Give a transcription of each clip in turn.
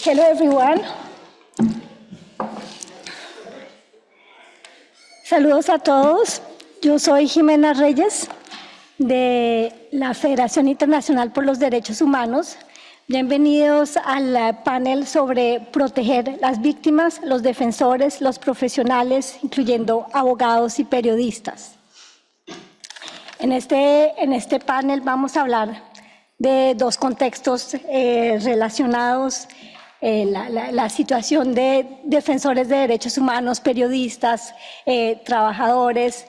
Hello, everyone. Saludos a todos. Yo soy Jimena Reyes de la Federación Internacional por los Derechos Humanos. Bienvenidos al panel sobre proteger las víctimas, los defensores, los profesionales, incluyendo abogados y periodistas. En este panel vamos a hablar de dos contextos relacionados. La situación de defensores de derechos humanos, periodistas, trabajadores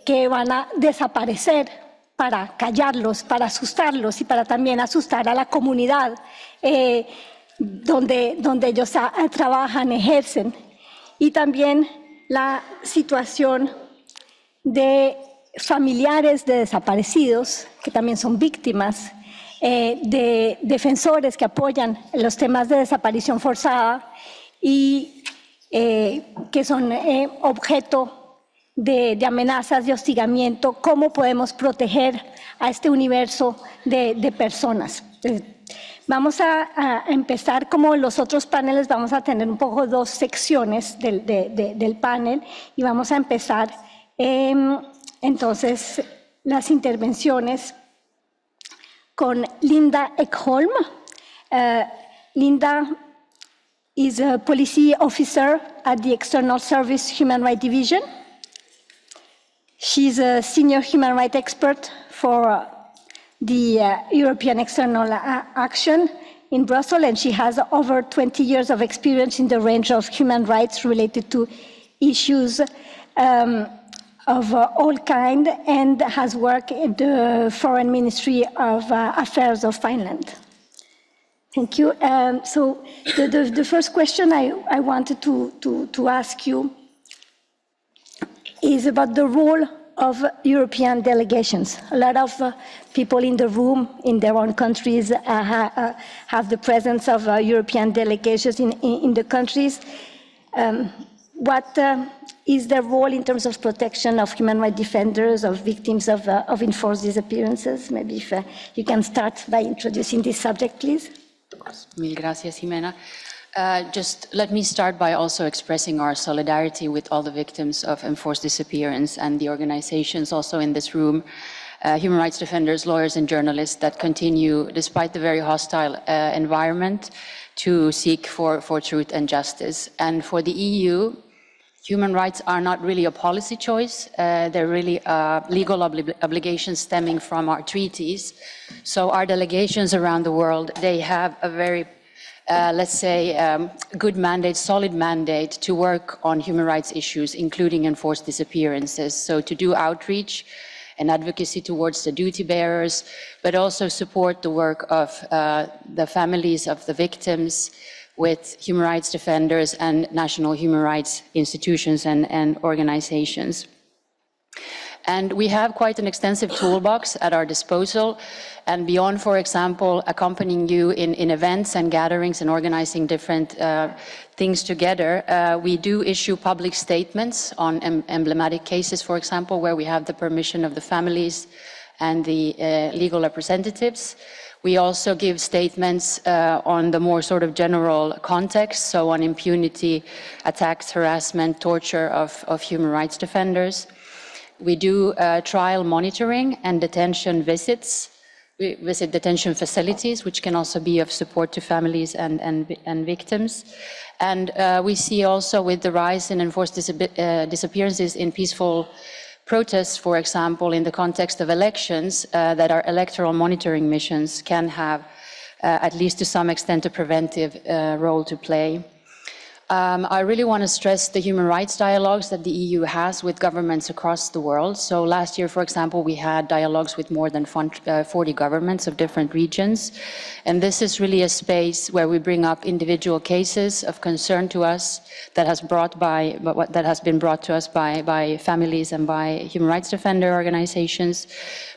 que van a desaparecer para callarlos, para asustarlos y para también asustar a la comunidad donde ellos trabajan, ejercen. Y también la situación de familiares de desaparecidos, que también son víctimas, de defensores que apoyan los temas de desaparición forzada y que son objeto de amenazas, de hostigamiento. ¿Cómo podemos proteger a este universo de personas? Vamos a empezar, como los otros paneles, vamos a tener un poco dos secciones del panel y vamos a empezar entonces las intervenciones con Linda Ekholm. Linda is a policy officer at the External Service Human Rights Division. She's a senior human rights expert for the European External Action in Brussels, and she has over 20 years of experience in the range of human rights related to issues of all kinds, and has worked in the Foreign Ministry of Affairs of Finland. Thank you. So the first question I wanted to ask you is about the role of European delegations. A lot of people in the room, in their own countries, have the presence of European delegations in the countries. What is their role in terms of protection of human rights defenders, of victims of enforced disappearances? Maybe if you can start by introducing this subject, please. Of course. Mil gracias, Jimena. Just let me start by also expressing our solidarity with all the victims of enforced disappearance and the organizations also in this room, human rights defenders, lawyers, and journalists that continue, despite the very hostile environment, to seek for truth and justice. And for the EU, human rights are not really a policy choice. They're really legal obligations stemming from our treaties. So our delegations around the world, they have a very, let's say, good mandate, solid mandate to work on human rights issues, including enforced disappearances. So to do outreach and advocacy towards the duty bearers, but also support the work of the families of the victims, with human rights defenders and national human rights institutions and organizations. And we have quite an extensive toolbox at our disposal. And beyond, for example, accompanying you in events and gatherings and organizing different things together, we do issue public statements on emblematic cases, for example, where we have the permission of the families and the legal representatives. We also give statements on the more sort of general context, so on impunity, attacks, harassment, torture of human rights defenders. We do trial monitoring and detention visits. We visit detention facilities, which can also be of support to families and victims. And we see also with the rise in enforced disappearances in peaceful protests, for example, in the context of elections, that our electoral monitoring missions can have, at least to some extent, a preventive role to play. I really want to stress the human rights dialogues that the EU has with governments across the world. So last year, for example, we had dialogues with more than 40 governments of different regions. And this is really a space where we bring up individual cases of concern to us that has been brought to us by families and by human rights defender organizations.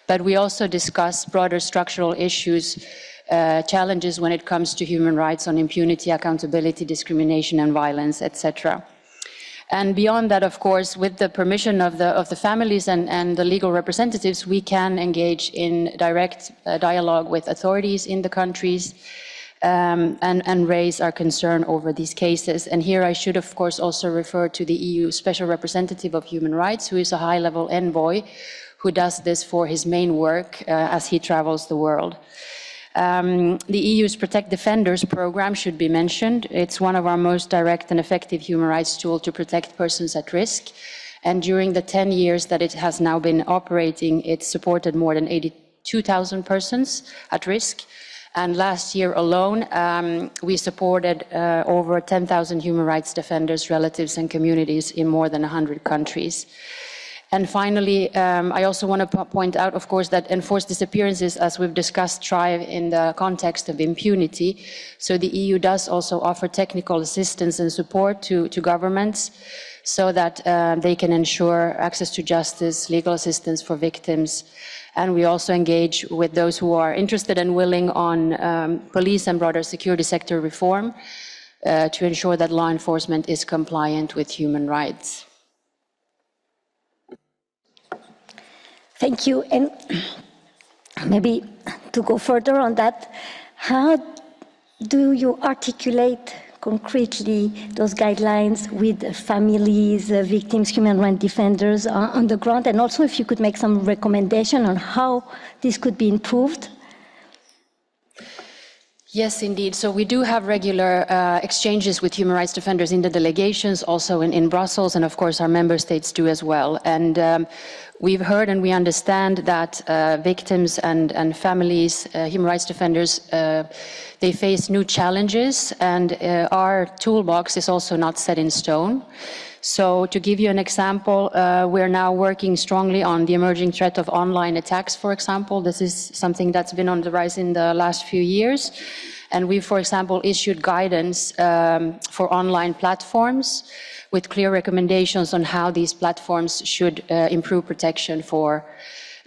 But we also discuss broader structural issues, challenges when it comes to human rights on impunity, accountability, discrimination and violence, etc. And beyond that, of course, with the permission of the families and the legal representatives, we can engage in direct dialogue with authorities in the countries and raise our concern over these cases. And here I should, of course, also refer to the EU Special Representative of Human Rights, who is a high-level envoy who does this for his main work as he travels the world. The EU's Protect Defenders program should be mentioned. It's one of our most direct and effective human rights tools to protect persons at risk. And during the 10 years that it has now been operating, it's supported more than 82,000 persons at risk. And last year alone, we supported over 10,000 human rights defenders, relatives, and communities in more than 100 countries. And finally, I also want to point out, of course, that enforced disappearances, as we've discussed, thrive in the context of impunity. So the EU does also offer technical assistance and support to governments so that they can ensure access to justice, legal assistance for victims. And we also engage with those who are interested and willing on police and broader security sector reform to ensure that law enforcement is compliant with human rights. Thank you. And maybe to go further on that, how do you articulate concretely those guidelines with families, victims, human rights defenders on the ground? And also if you could make some recommendation on how this could be improved? Yes, indeed. So we do have regular exchanges with human rights defenders in the delegations, also in Brussels, and of course our member states do as well. And we've heard and we understand that victims and families, human rights defenders, they face new challenges, and our toolbox is also not set in stone. So to give you an example, we're now working strongly on the emerging threat of online attacks, for example. This is something that's been on the rise in the last few years. And we, for example, issued guidance for online platforms with clear recommendations on how these platforms should improve protection for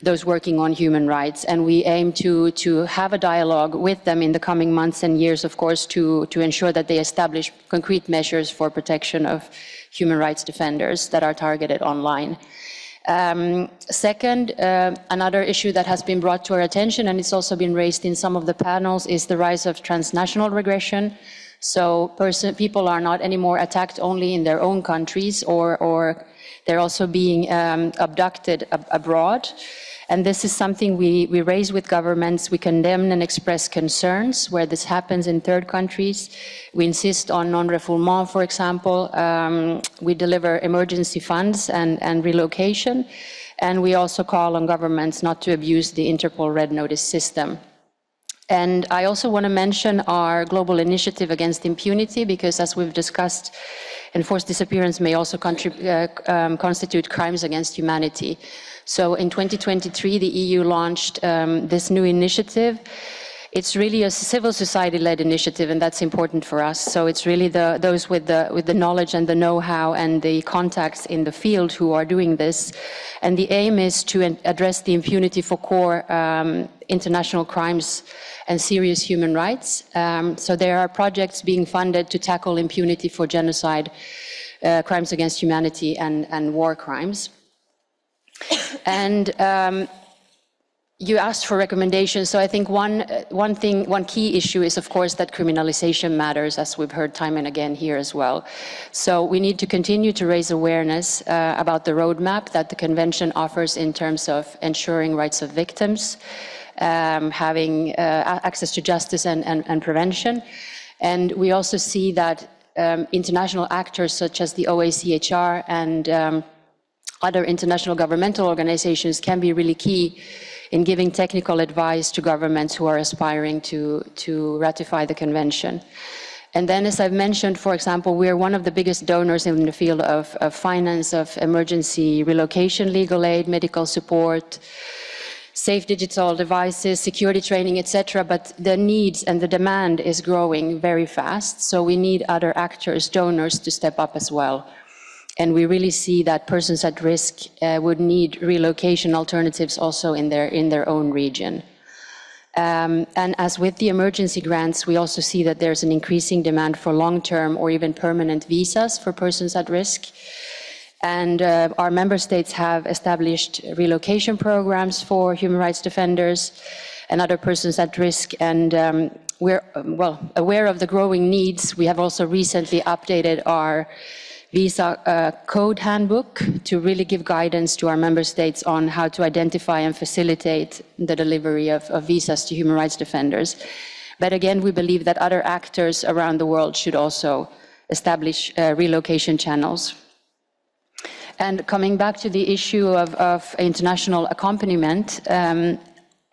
those working on human rights. And we aim to have a dialogue with them in the coming months and years, of course, to ensure that they establish concrete measures for protection of human rights defenders that are targeted online. Second, another issue that has been brought to our attention, and it's also been raised in some of the panels, is the rise of transnational regression. So people are not anymore attacked only in their own countries, or they're also being abducted abroad. And this is something we raise with governments. We condemn and express concerns where this happens in third countries. We insist on non-refoulement, for example. We deliver emergency funds and relocation. And we also call on governments not to abuse the Interpol Red Notice system. And I also want to mention our global initiative against impunity, because as we've discussed, enforced disappearance may also constitute crimes against humanity. So in 2023, the EU launched this new initiative. It's really a civil society-led initiative, and that's important for us. So it's really those with the knowledge and the know-how and the contacts in the field who are doing this. And the aim is to address the impunity for core international crimes and serious human rights. So there are projects being funded to tackle impunity for genocide, crimes against humanity, and war crimes. And you asked for recommendations. So I think one key issue is, of course, that criminalization matters, as we've heard time and again here as well. So we need to continue to raise awareness about the roadmap that the Convention offers in terms of ensuring rights of victims, having access to justice and prevention. And we also see that international actors such as the OACHR and other international governmental organizations can be really key in giving technical advice to governments who are aspiring to ratify the convention. And then, as I've mentioned, for example, we are one of the biggest donors in the field of finance, of emergency relocation, legal aid, medical support, safe digital devices, security training, etc. But the needs and the demand is growing very fast. So we need other actors, donors, to step up as well. And we really see that persons at risk would need relocation alternatives also in their own region. And as with the emergency grants, we also see that there's an increasing demand for long-term or even permanent visas for persons at risk. And our member states have established relocation programs for human rights defenders and other persons at risk. And we're aware of the growing needs. We have also recently updated our visa code handbook to really give guidance to our member states on how to identify and facilitate the delivery of visas to human rights defenders. But again, we believe that other actors around the world should also establish relocation channels. And coming back to the issue of international accompaniment,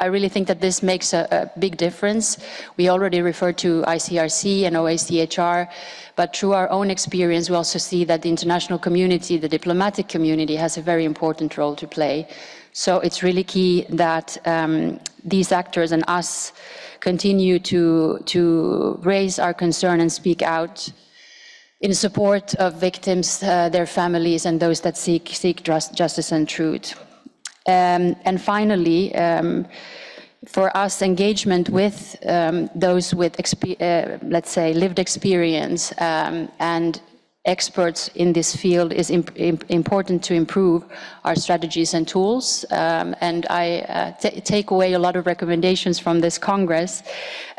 I really think that this makes a big difference. We already referred to ICRC and OHCHR, but through our own experience, we also see that the international community, the diplomatic community, has a very important role to play. So it's really key that these actors and us continue to raise our concern and speak out in support of victims, their families, and those that seek justice and truth. And finally, for us, engagement with those with, let's say, lived experience and experts in this field is important to improve our strategies and tools. And I take away a lot of recommendations from this Congress,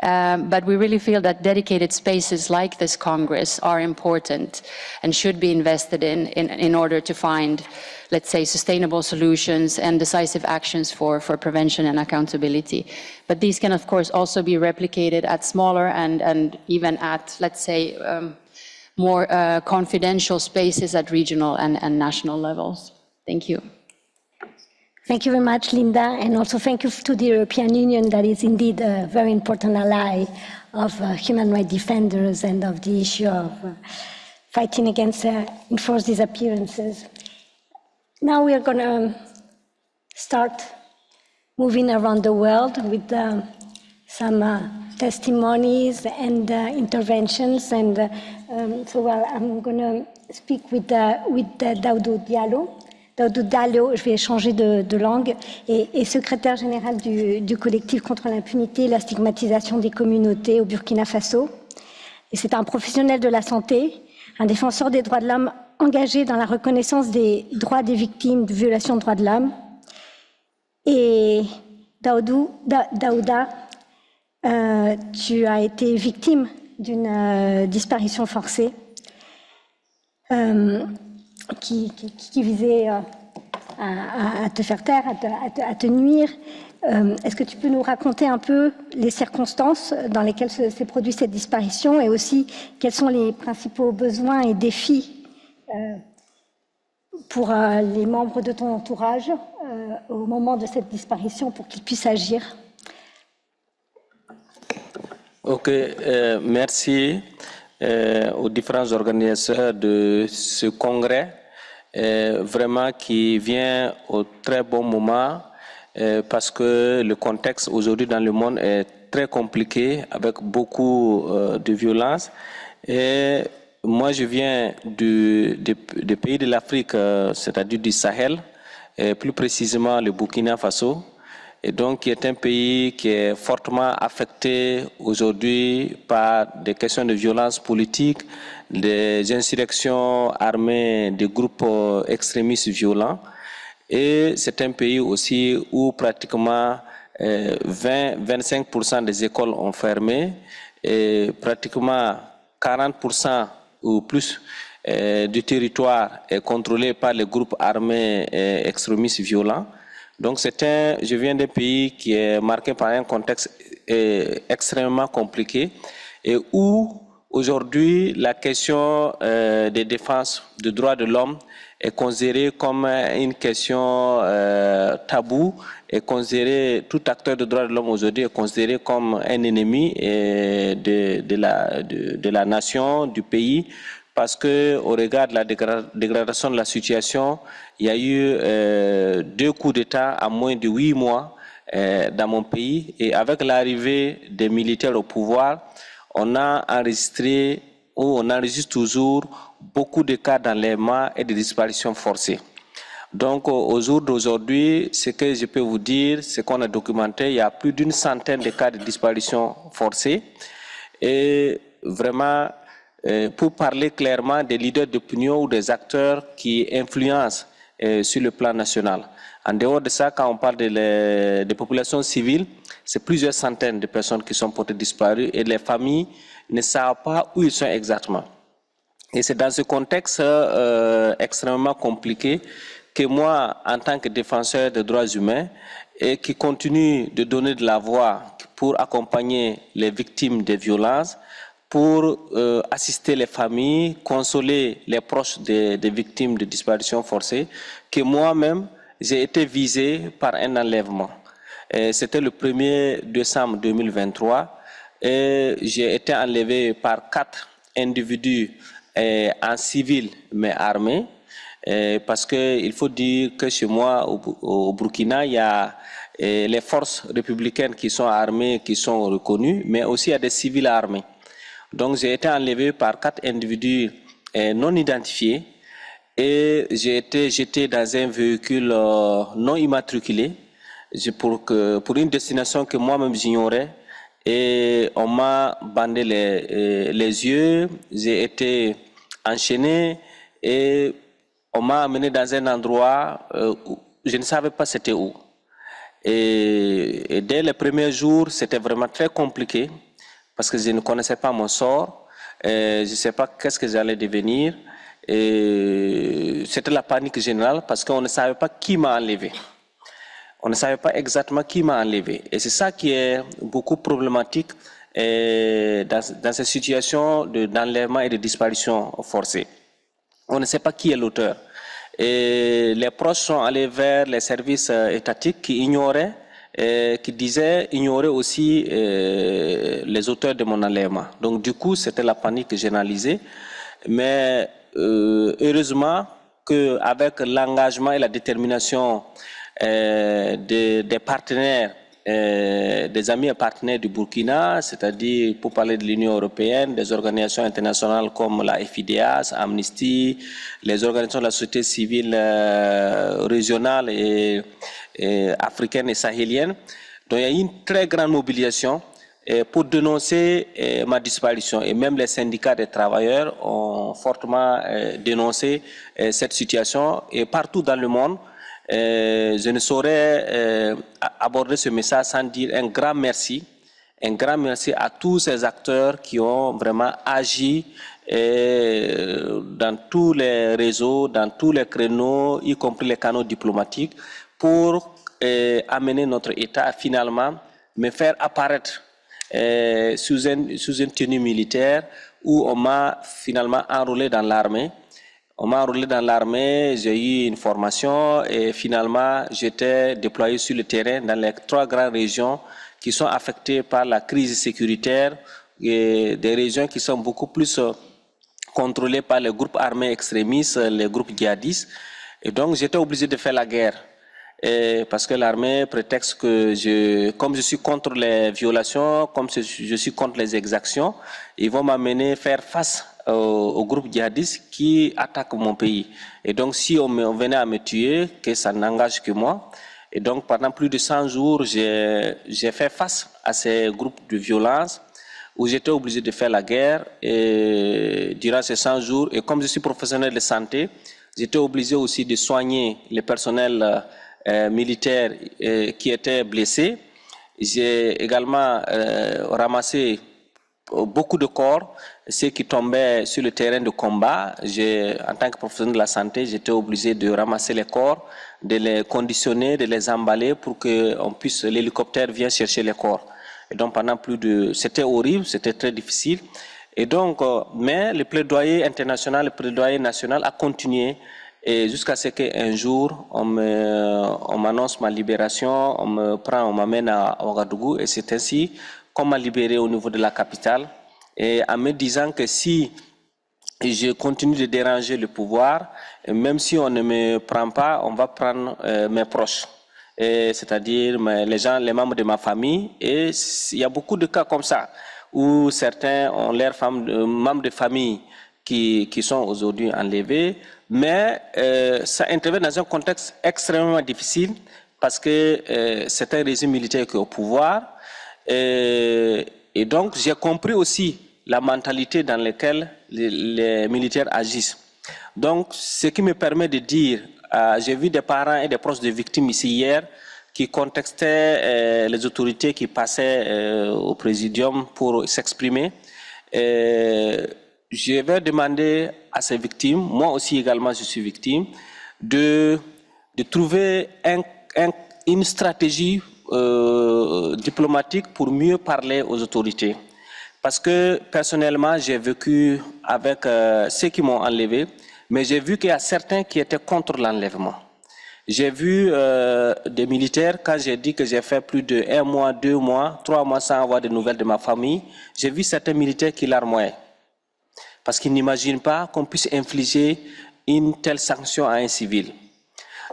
but we really feel that dedicated spaces like this Congress are important and should be invested in order to find, let's say, sustainable solutions and decisive actions for prevention and accountability. But these can, of course, also be replicated at smaller and even at, let's say, more confidential spaces at regional and national levels. Thank you. Thank you very much, Linda, and also thank you to the European Union that is indeed a very important ally of human rights defenders and of the issue of fighting against enforced disappearances. Now we are going to start moving around the world with some testimonies and interventions. And so I'm going to speak with Daoudou Diallo. Daoudou Diallo, je vais changer de langue, est secrétaire général du collectif contre l'impunité et la stigmatisation des communautés au Burkina Faso. Et c'est un professionnel de la santé, un défenseur des droits de l'homme engagé dans la reconnaissance des droits des victimes de violations de droits de l'homme. Et Daouda, tu as été victime d'une disparition forcée qui visait à te faire taire, à te nuire. Est-ce que tu peux nous raconter un peu les circonstances dans lesquelles s'est produite cette disparition et aussi quels sont les principaux besoins et défis pour les membres de ton entourage au moment de cette disparition pour qu'ils puissent agir? Ok, merci aux différents organisateurs de ce congrès, vraiment qui vient au très bon moment parce que le contexte aujourd'hui dans le monde est très compliqué avec beaucoup de violence. Et moi, je viens des pays de l'Afrique, c'est-à-dire du Sahel, et plus précisément le Burkina Faso, et donc qui est un pays qui est fortement affecté aujourd'hui par des questions de violence politique, des insurrections armées, des groupes extrémistes violents. Et c'est un pays aussi où pratiquement 20-25% des écoles ont fermé et pratiquement 40% ou plus du territoire est contrôlé par les groupes armés extrémistes violents. Donc je viens d'un pays qui est marqué par un contexte extrêmement compliqué et où aujourd'hui la question des défenses des droits de l'homme est considérée comme une question taboue, et considéré, tout acteur de droits de l'homme aujourd'hui est considéré comme un ennemi de la nation, du pays, parce qu'au regard de la dégradation de la situation, il y a eu 2 coups d'État en moins de 8 mois dans mon pays. Et avec l'arrivée des militaires au pouvoir, on a enregistré, ou on enregistre toujours, beaucoup de cas d'enlèvement et de disparitions forcées. Donc au jour d'aujourd'hui, ce que je peux vous dire, c'est qu'on a documenté, il y a plus d'une centaine de cas de disparition forcées. Et vraiment, pour parler clairement des leaders d'opinion ou des acteurs qui influencent sur le plan national. En dehors de ça, quand on parle des populations civiles, c'est plusieurs centaines de personnes qui sont portées disparues et les familles ne savent pas où ils sont exactement. Et c'est dans ce contexte extrêmement compliqué que moi, en tant que défenseur des droits humains, et qui continue de donner de la voix pour accompagner les victimes des violences, pour assister les familles, consoler les proches des victimes de disparition forcée, que moi-même, j'ai été visé par un enlèvement. C'était le 1er décembre 2023 et j'ai été enlevé par 4 individus en civil mais armés. Parce qu'il faut dire que chez moi, au Burkina, il y a les forces républicaines qui sont armées, qui sont reconnues, mais aussi il y a des civils armés. Donc j'ai été enlevé par 4 individus non identifiés et j'ai été jeté dans un véhicule non immatriculé pour une destination que moi-même j'ignorais. Et on m'a bandé les yeux, j'ai été enchaîné et on m'a amené dans un endroit où je ne savais pas c'était où. Et dès les premiers jours, c'était vraiment très compliqué parce que je ne connaissais pas mon sort, je ne sais pas qu'est-ce que j'allais devenir. C'était la panique générale parce qu'on ne savait pas qui m'a enlevé. On ne savait pas exactement qui m'a enlevé. Et c'est ça qui est beaucoup problématique dans ces situations d'enlèvement et de disparition forcée. On ne sait pas qui est l'auteur. Et les proches sont allés vers les services étatiques qui ignoraient, qui disaient ignorer aussi les auteurs de mon enlèvement. Donc du coup, c'était la panique généralisée. Mais heureusement qu'avec l'engagement et la détermination des partenaires, des amis et partenaires du Burkina, c'est-à-dire pour parler de l'Union européenne, des organisations internationales comme la FIDH, Amnesty, les organisations de la société civile régionale et africaine et sahélienne. Donc il y a eu une très grande mobilisation pour dénoncer ma disparition. Et même les syndicats des travailleurs ont fortement dénoncé cette situation. Et partout dans le monde, je ne saurais aborder ce message sans dire un grand merci à tous ces acteurs qui ont vraiment agi dans tous les réseaux, dans tous les créneaux, y compris les canaux diplomatiques, pour amener notre État à finalement me faire apparaître sous une tenue militaire où on m'a finalement enrôlé dans l'armée. On m'a enrôlé dans l'armée, j'ai eu une formation et finalement j'étais déployé sur le terrain dans les 3 grandes régions qui sont affectées par la crise sécuritaire et des régions qui sont beaucoup plus contrôlées par les groupes armés extrémistes, les groupes djihadistes. Et donc j'étais obligé de faire la guerre. Parce que l'armée prétexte que comme je suis contre les violations, comme je suis contre les exactions, ils vont m'amener faire face au groupe djihadiste qui attaque mon pays. Et donc si on venait à me tuer, que ça n'engage que moi. Et donc pendant plus de 100 jours, j'ai fait face à ces groupes de violence où j'étais obligé de faire la guerre et durant ces 100 jours. Et comme je suis professionnel de santé, j'étais obligé aussi de soigner le personnel militaires qui étaient blessés. J'ai également ramassé beaucoup de corps, ceux qui tombaient sur le terrain de combat. En tant que professionnel de la santé, j'étais obligé de ramasser les corps, de les conditionner, de les emballer pour que l'hélicoptère vienne chercher les corps. Et donc pendant c'était horrible, c'était très difficile. Et donc, mais le plaidoyer international, le plaidoyer national a continué. Et jusqu'à ce qu'un jour, on m'annonce ma libération, on m'amène à Ouagadougou, et c'est ainsi qu'on m'a libéré au niveau de la capitale, et en me disant que si je continue de déranger le pouvoir, même si on ne me prend pas, on va prendre mes proches, c'est-à-dire les membres de ma famille, et il y a beaucoup de cas comme ça, où certains ont leurs membres de famille qui sont aujourd'hui enlevés, mais ça intervient dans un contexte extrêmement difficile parce que c'est un régime militaire qui est au pouvoir. Et donc, j'ai compris aussi la mentalité dans laquelle les militaires agissent. Donc, ce qui me permet de dire J'ai vu des parents et des proches de victimes ici hier qui contextaient les autorités qui passaient au présidium pour s'exprimer. Je vais demander à ces victimes, moi aussi également je suis victime, de trouver une stratégie diplomatique pour mieux parler aux autorités. Parce que personnellement, j'ai vécu avec ceux qui m'ont enlevé, mais j'ai vu qu'il y a certains qui étaient contre l'enlèvement. J'ai vu des militaires, quand j'ai dit que j'ai fait plus de 1 mois, 2 mois, 3 mois sans avoir de nouvelles de ma famille, j'ai vu certains militaires qui larmoyaient. Parce qu'ils n'imaginent pas qu'on puisse infliger une telle sanction à un civil.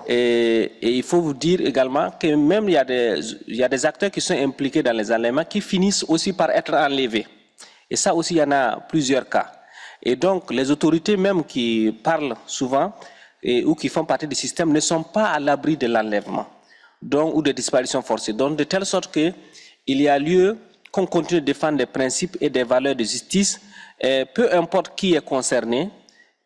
Et il faut vous dire également que même il y a des acteurs qui sont impliqués dans les enlèvements qui finissent aussi par être enlevés. Et ça aussi, il y en a plusieurs cas. Et donc, les autorités même qui parlent souvent ou qui font partie du système ne sont pas à l'abri de l'enlèvement ou de disparition forcée. Donc, de telle sorte qu'il y a lieu qu'on continue de défendre des principes et des valeurs de justice, peu importe qui est concerné,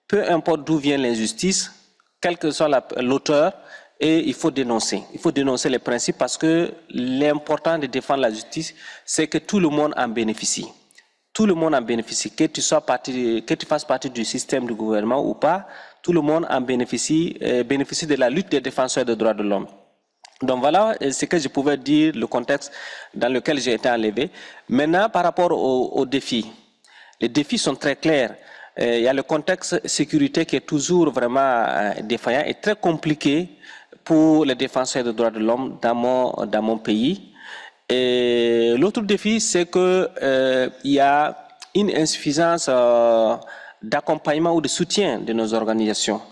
peu importe d'où vient l'injustice, quel que soit l'auteur, et il faut dénoncer. Il faut dénoncer les principes parce que l'important de défendre la justice, c'est que tout le monde en bénéficie. Tout le monde en bénéficie, que tu fasses partie du système du gouvernement ou pas, tout le monde en bénéficie de la lutte des défenseurs des droits de l'homme. Donc voilà ce que je pouvais dire, le contexte dans lequel j'ai été enlevé. Maintenant, par rapport aux défis, les défis sont très clairs. Il y a le contexte sécurité qui est toujours vraiment défaillant et très compliqué pour les défenseurs des droits de l'homme dans mon pays. Et l'autre défi, c'est qu'il y a une insuffisance d'accompagnement ou de soutien de nos organisations.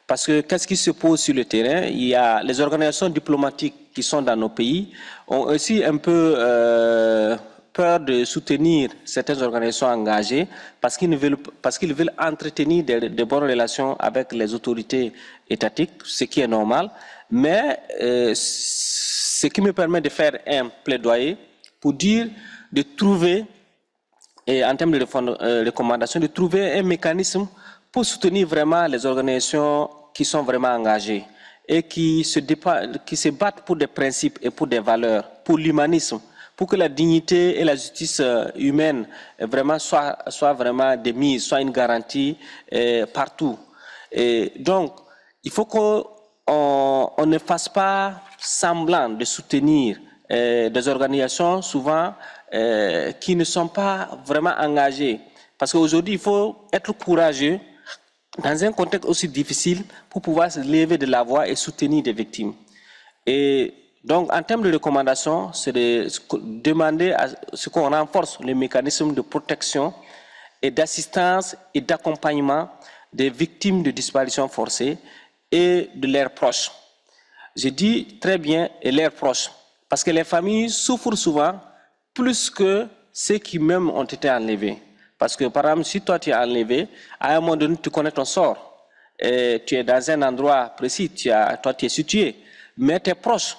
Parce que qu'est-ce qui se pose sur le terrain? Il y a les organisations diplomatiques qui sont dans nos pays ont aussi un peu peur de soutenir certaines organisations engagées parce qu'ils veulent entretenir de bonnes relations avec les autorités étatiques, ce qui est normal. Mais ce qui me permet de faire un plaidoyer pour dire de trouver, et en termes de recommandations, de trouver un mécanisme pour soutenir vraiment les organisations qui sont vraiment engagées et qui se battent pour des principes et pour des valeurs, pour l'humanisme, pour que la dignité et la justice humaine vraiment soient vraiment des mises, soient une garantie partout. Et donc, il faut qu'on ne fasse pas semblant de soutenir des organisations souvent qui ne sont pas vraiment engagées. Parce qu'aujourd'hui, il faut être courageux dans un contexte aussi difficile pour pouvoir se lever de la voix et soutenir des victimes. Et donc, en termes de recommandations, c'est de demander à ce qu'on renforce les mécanismes de protection et d'assistance et d'accompagnement des victimes de disparition forcée et de leurs proches. Je dis très bien et leurs proches, parce que les familles souffrent souvent plus que ceux qui même ont été enlevés. Parce que par exemple, si toi tu es enlevé, à un moment donné tu connais ton sort, et tu es dans un endroit précis, toi tu es situé, mais tes proches,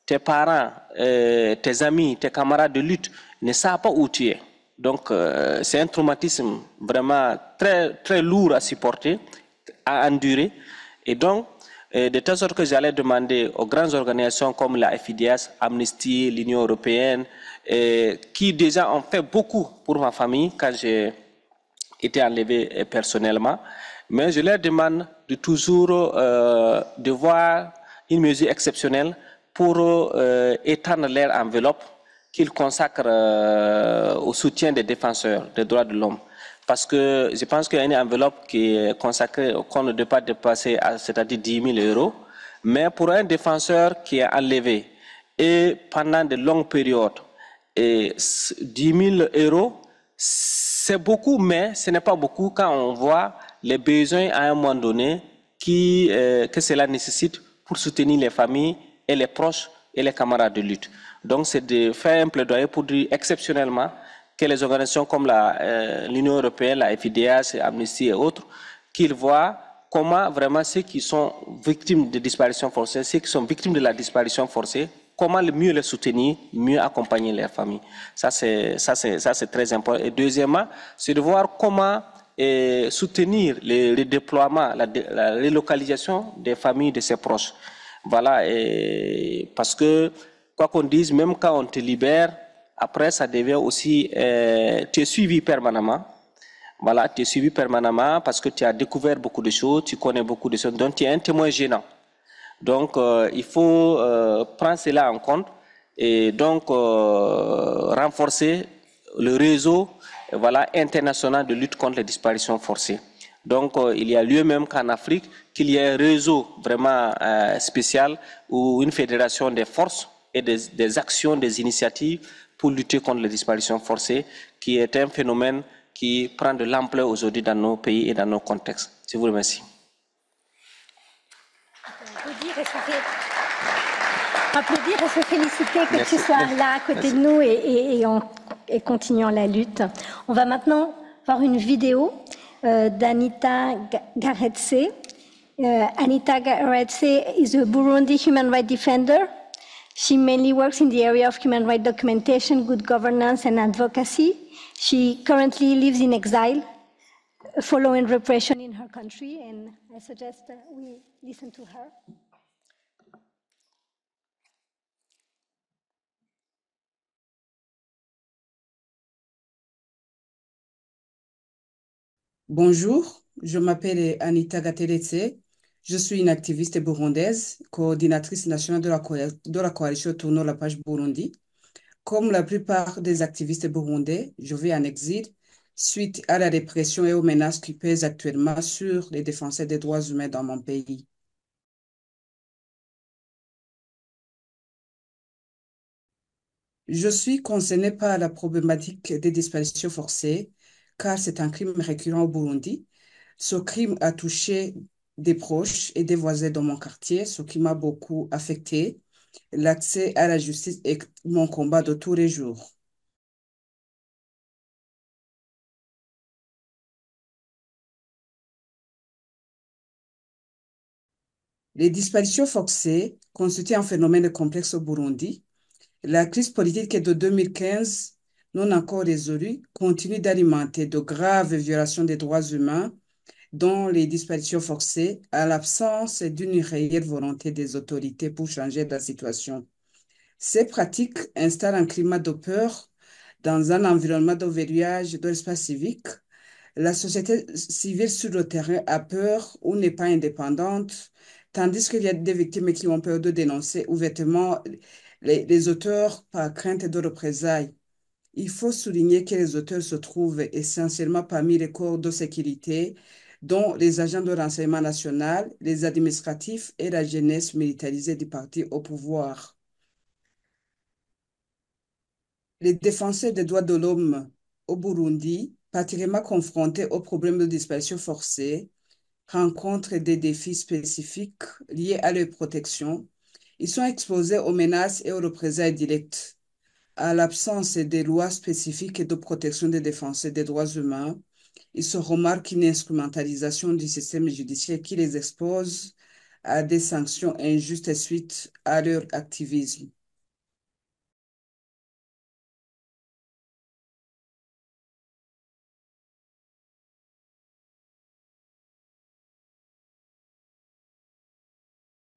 tes parents, tes amis, tes camarades de lutte ne savent pas où tu es. Donc c'est un traumatisme vraiment très, très lourd à supporter, à endurer. Et donc, de telle sorte que j'allais demander aux grandes organisations comme la FIDH, Amnesty, l'Union européenne, qui déjà ont fait beaucoup pour ma famille quand j'ai été enlevé personnellement, mais je leur demande de toujours de voir une mesure exceptionnelle pour étendre leur enveloppe qu'ils consacrent au soutien des défenseurs des droits de l'homme. Parce que je pense qu'il y a une enveloppe qui est consacrée, qu'on ne doit pas dépasser, c'est-à-dire 10 000 euros. Mais pour un défenseur qui est enlevé et pendant de longues périodes, et 10 000 euros, c'est beaucoup, mais ce n'est pas beaucoup quand on voit les besoins à un moment donné que cela nécessite pour soutenir les familles et les proches et les camarades de lutte. Donc c'est de faire un plaidoyer pour dire exceptionnellement que les organisations comme l'Union européenne, la FIDH, Amnesty et autres, qu'ils voient comment vraiment ceux qui sont victimes de disparition forcée, ceux qui sont victimes de la disparition forcée, comment mieux les soutenir, mieux accompagner leurs familles. Ça c'est très important. Et deuxièmement, c'est de voir comment soutenir le déploiement, la relocalisation des familles de ses proches. Voilà, parce que, quoi qu'on dise, même quand on te libère, après, ça devient aussi, tu es suivi permanemment. Voilà, tu es suivi permanemment parce que tu as découvert beaucoup de choses, tu connais beaucoup de choses, donc tu es un témoin gênant. Donc, il faut prendre cela en compte et donc renforcer le réseau voilà, international de lutte contre les disparitions forcées. Donc, il y a lieu même qu'en Afrique, qu'il y ait un réseau vraiment spécial ou une fédération des forces et des actions, des initiatives pour lutter contre les disparitions forcées, qui est un phénomène qui prend de l'ampleur aujourd'hui dans nos pays et dans nos contextes. Je vous remercie. Applaudir et se féliciter que Merci. tu sois là à côté de nous et continuant la lutte. On va maintenant voir une vidéo d'Anita Garetse. Anita Garetse is a Burundi human rights defender. She mainly works in the area of human rights documentation, good governance, and advocacy. She currently lives in exile following repression in her country, and I suggest we listen to her. Bonjour, je m'appelle Anita Gateretse. Je suis une activiste burundaise, coordinatrice nationale de la coalition Tournons la page Burundi. Comme la plupart des activistes burundais, je vis en exil suite à la répression et aux menaces qui pèsent actuellement sur les défenseurs des droits humains dans mon pays. Je suis concernée par la problématique des disparitions forcées, car c'est un crime récurrent au Burundi. Ce crime a touché des proches et des voisins dans mon quartier, ce qui m'a beaucoup affecté. L'accès à la justice est mon combat de tous les jours. Les disparitions forcées constituent un phénomène complexe au Burundi. La crise politique de 2015, non encore résolue, continue d'alimenter de graves violations des droits humains, dont les disparitions forcées, à l'absence d'une réelle volonté des autorités pour changer la situation. Ces pratiques installent un climat de peur dans un environnement de verrouillage de l'espace civique. La société civile sur le terrain a peur ou n'est pas indépendante, tandis qu'il y a des victimes qui ont peur de dénoncer ouvertement les auteurs par crainte de représailles. Il faut souligner que les auteurs se trouvent essentiellement parmi les corps de sécurité, dont les agents de renseignement national, les administratifs et la jeunesse militarisée du parti au pouvoir. Les défenseurs des droits de l'homme au Burundi, particulièrement confrontés aux problèmes de disparition forcée, rencontrent des défis spécifiques liés à leur protection. Ils sont exposés aux menaces et aux représailles directes. À l'absence des lois spécifiques de protection des défenseurs des droits humains, il se remarque une instrumentalisation du système judiciaire qui les expose à des sanctions injustes suite à leur activisme.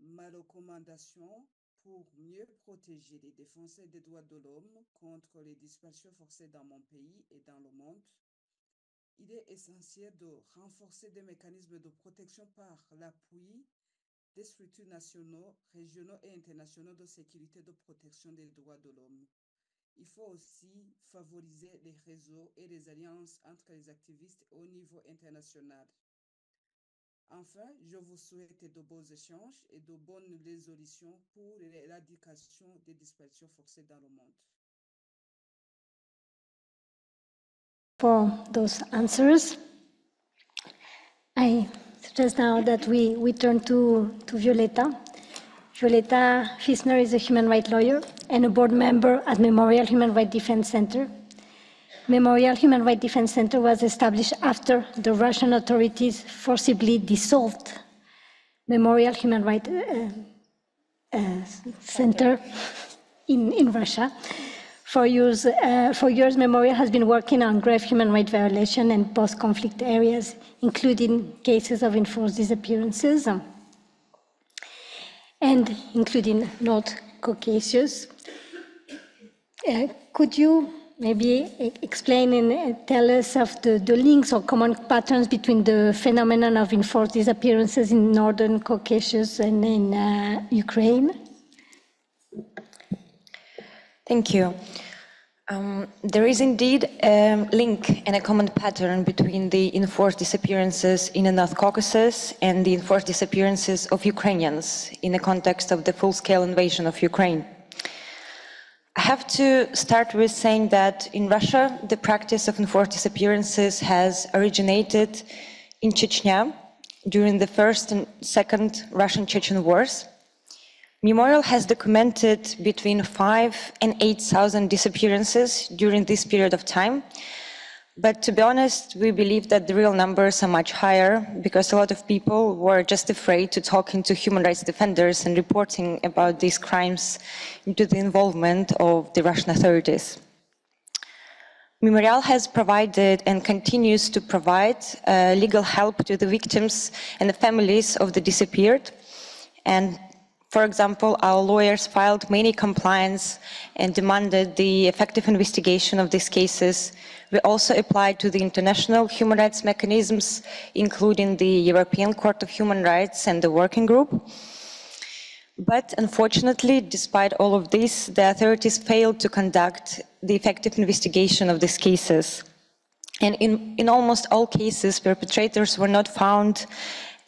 Ma recommandation pour mieux protéger les défenseurs des droits de l'homme contre les disparitions forcées dans mon pays et dans le monde, il est essentiel de renforcer des mécanismes de protection par l'appui des structures nationaux, régionaux et internationaux de sécurité de protection des droits de l'homme. Il faut aussi favoriser les réseaux et les alliances entre les activistes au niveau international. Enfin, je vous souhaite de beaux échanges et de bonnes résolutions pour l'éradication des disparitions forcées dans le monde. For those answers, I suggest now that we turn to Violeta. Violeta Fisner is a human rights lawyer and a board member at Memorial Human Rights Defense Center. Memorial Human Rights Defense Center was established after the Russian authorities forcibly dissolved Memorial Human Rights Center in Russia. For years, Memorial has been working on grave human rights violation in post-conflict areas, including cases of enforced disappearances, and including North Caucasus. Could you maybe explain and tell us of the links or common patterns between the phenomenon of enforced disappearances in Northern Caucasus and in Ukraine? Thank you. There is indeed a link and a common pattern between the enforced disappearances in the North Caucasus and the enforced disappearances of Ukrainians in the context of the full-scale invasion of Ukraine. I have to start with saying that in Russia, the practice of enforced disappearances has originated in Chechnya during the First and Second Russian-Chechen Wars. Memorial has documented between 5,000 and 8,000 disappearances during this period of time. But to be honest, we believe that the real numbers are much higher because a lot of people were just afraid to talking to human rights defenders and reporting about these crimes into the involvement of the Russian authorities. Memorial has provided and continues to provide legal help to the victims and the families of the disappeared. And for example, our lawyers filed many complaints and demanded the effective investigation of these cases. We also applied to the international human rights mechanisms, including the European Court of Human Rights and the Working Group. But unfortunately, despite all of this, the authorities failed to conduct the effective investigation of these cases. And in almost all cases, perpetrators were not found,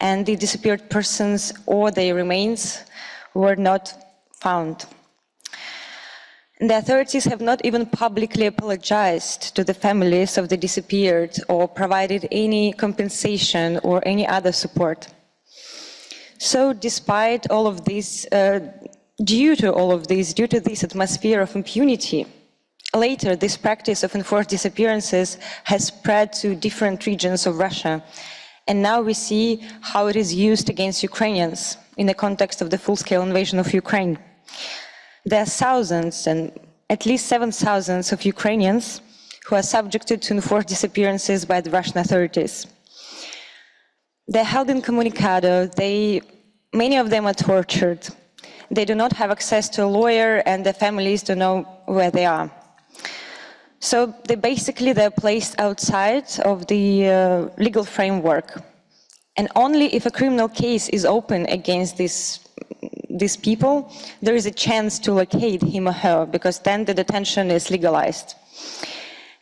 and the disappeared persons or their remains were not found. The authorities have not even publicly apologized to the families of the disappeared or provided any compensation or any other support. So despite all of this, due to this atmosphere of impunity, later this practice of enforced disappearances has spread to different regions of Russia. And now we see how it is used against Ukrainians in the context of the full-scale invasion of Ukraine. There are thousands, and at least 7,000 of Ukrainians who are subjected to enforced disappearances by the Russian authorities. They're held incommunicado, many of them are tortured. They do not have access to a lawyer and their families don't know where they are. So they're placed outside of the legal framework. And only if a criminal case is open against these people, there is a chance to locate him or her, because then the detention is legalized.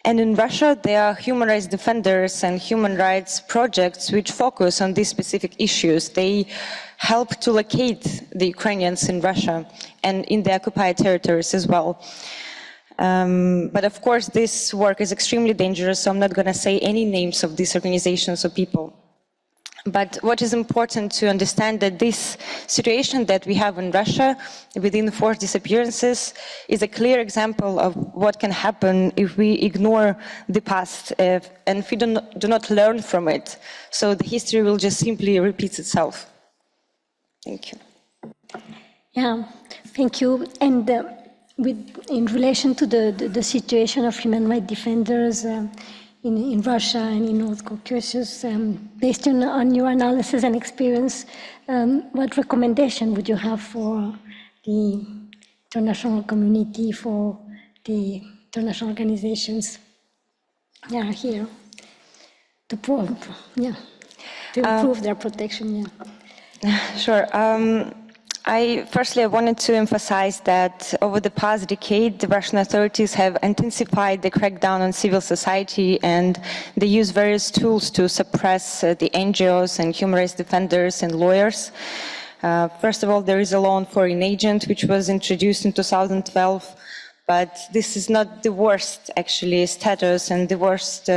And in Russia, there are human rights defenders and human rights projects which focus on these specific issues. They help to locate the Ukrainians in Russia and in the occupied territories as well. But of course, this work is extremely dangerous, so I'm not going to say any names of these organizations or people. But what is important to understand that this situation that we have in Russia within the enforced disappearances is a clear example of what can happen if we ignore the past and if we do not learn from it. So the history will just simply repeat itself. Thank you. Yeah, thank you. And in relation to the situation of human rights defenders in Russia and in North Caucasus, based on your analysis and experience, what recommendation would you have for the international community, for the international organizations here to improve their protection? Sure. Firstly, I wanted to emphasize that over the past decade, the Russian authorities have intensified the crackdown on civil society, and they use various tools to suppress the NGOs and human rights defenders and lawyers. First of all, there is a law on foreign agent, which was introduced in 2012, but this is not the worst, actually, status and the worst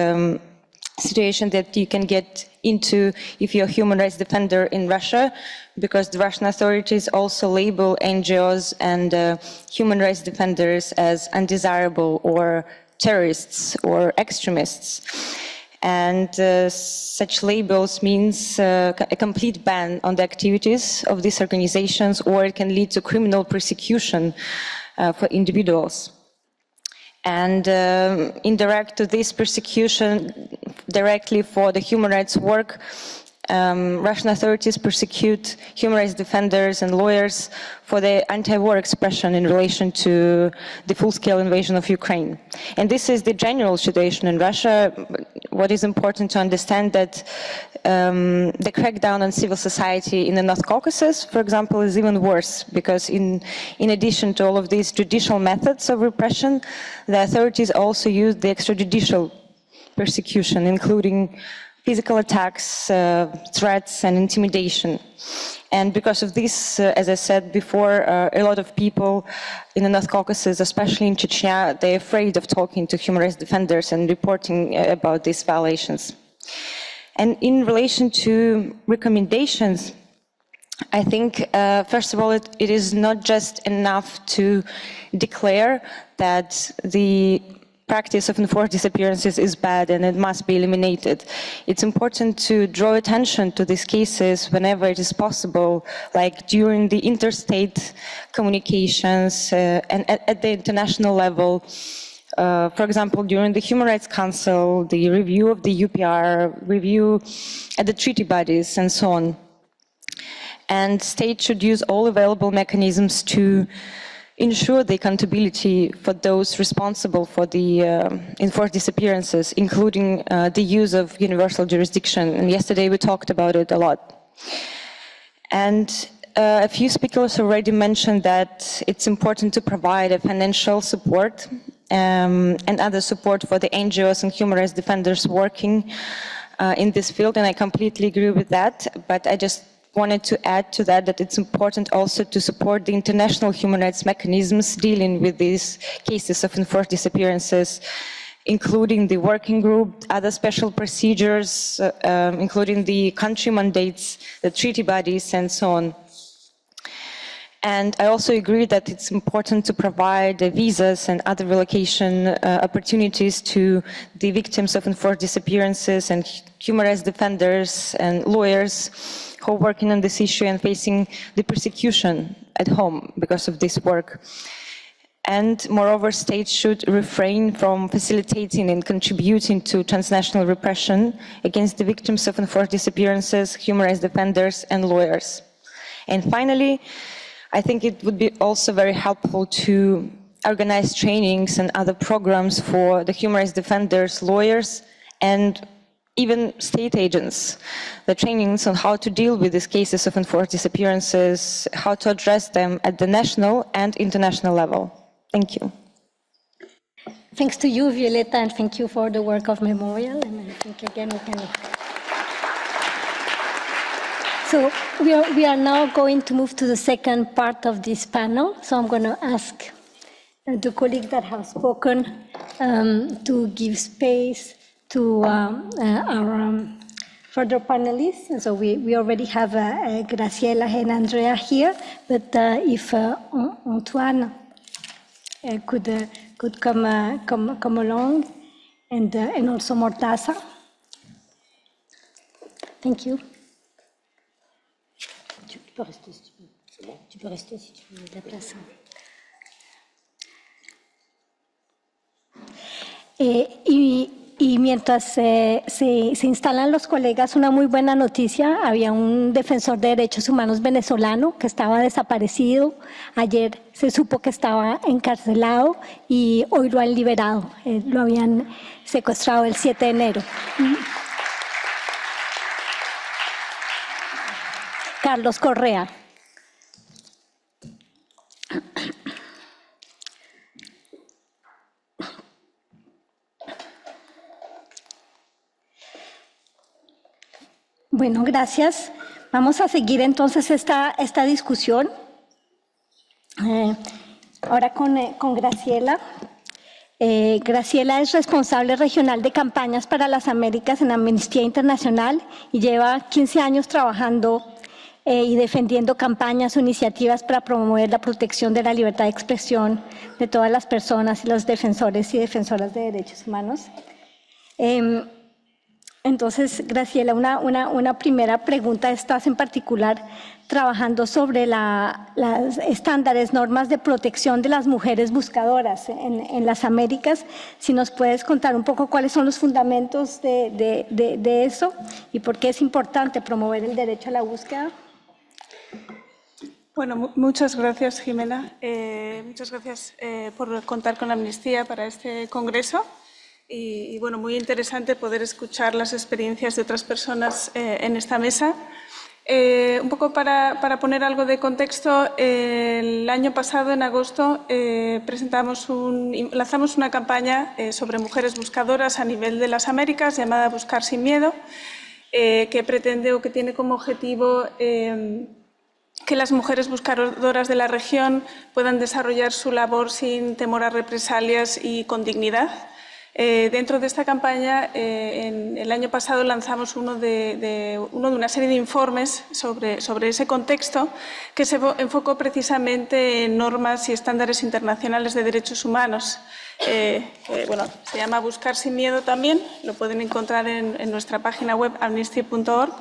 situation that you can get into if you're a human rights defender in Russia, because the Russian authorities also label NGOs and human rights defenders as undesirable or terrorists or extremists. And such labels means a complete ban on the activities of these organizations, or it can lead to criminal prosecution for individuals. And indirect to this persecution, directly for the human rights work, Russian authorities persecute human rights defenders and lawyers for their anti-war expression in relation to the full-scale invasion of Ukraine. And this is the general situation in Russia. What is important to understand that the crackdown on civil society in the North Caucasus, for example, is even worse, because in addition to all of these judicial methods of repression, the authorities also use the extrajudicial persecution, including physical attacks, threats, and intimidation. And because of this, as I said before, a lot of people in the North Caucasus, especially in Chechnya, they're afraid of talking to human rights defenders and reporting about these violations. And in relation to recommendations, I think, first of all, it is not just enough to declare that the practice of enforced disappearances is bad and it must be eliminated. It's important to draw attention to these cases whenever it is possible, like during the interstate communications and at the international level. For example, during the Human Rights Council, the review of the UPR, review at the treaty bodies, and so on. And states should use all available mechanisms to ensure the accountability for those responsible for the enforced disappearances, including the use of universal jurisdiction. And yesterday we talked about it a lot. And a few speakers already mentioned that it's important to provide a financial support and other support for the NGOs and human rights defenders working in this field, and I completely agree with that, but I just wanted to add to that it's important also to support the international human rights mechanisms dealing with these cases of enforced disappearances, including the working group, other special procedures, including the country mandates, the treaty bodies, and so on. And I also agree that it's important to provide visas and other relocation opportunities to the victims of enforced disappearances and human rights defenders and lawyers who are working on this issue and facing the persecution at home because of this work. And moreover, states should refrain from facilitating and contributing to transnational repression against the victims of enforced disappearances, human rights defenders, and lawyers. And finally, I think it would be also very helpful to organize trainings and other programs for the human rights defenders, lawyers, and even state agents. The trainings on how to deal with these cases of enforced disappearances, how to address them at the national and international level. Thank you. Thanks to you, Violeta, and thank you for the work of Memorial. And I think again we can. So we are now going to move to the second part of this panel. So I'm going to ask the colleagues that have spoken to give space to our further panelists. And so we already have Graciela and Andrea here, but if Antoine could come along, and also Mortaza. Thank you. Tu peux rester si tu veux. C'est bon? Tu peux rester si tu veux de la place. Y mientras se instalan los colegas, una muy buena noticia. Había un defensor de derechos humanos venezolano que estaba desaparecido. Ayer se supo que estaba encarcelado y hoy lo han liberado. Lo habían secuestrado el 7 de enero. Carlos Correa. Bueno, gracias. Vamos a seguir entonces esta discusión. Ahora con Graciela. Graciela es responsable regional de campañas para las Américas en Amnistía Internacional y lleva 15 años trabajando y defendiendo campañas o iniciativas para promover la protección de la libertad de expresión de todas las personas y los defensores y defensoras de derechos humanos. Entonces, Graciela, una primera pregunta. Estás en particular trabajando sobre las estándares, normas de protección de las mujeres buscadoras en las Américas. Si nos puedes contar un poco cuáles son los fundamentos de eso y por qué es importante promover el derecho a la búsqueda. Bueno, muchas gracias, Jimena. Muchas gracias por contar con Amnistía para este congreso. Y bueno, muy interesante poder escuchar las experiencias de otras personas en esta mesa. Un poco para poner algo de contexto, el año pasado, en agosto, lanzamos una campaña sobre mujeres buscadoras a nivel de las Américas llamada Buscar sin Miedo, que pretende o que tiene como objetivo que las mujeres buscadoras de la región puedan desarrollar su labor sin temor a represalias y con dignidad. Dentro de esta campaña, el año pasado lanzamos uno de una serie de informes sobre ese contexto que se enfocó precisamente en normas y estándares internacionales de derechos humanos. Bueno, se llama Buscar sin Miedo también, lo pueden encontrar en nuestra página web amnesty.org.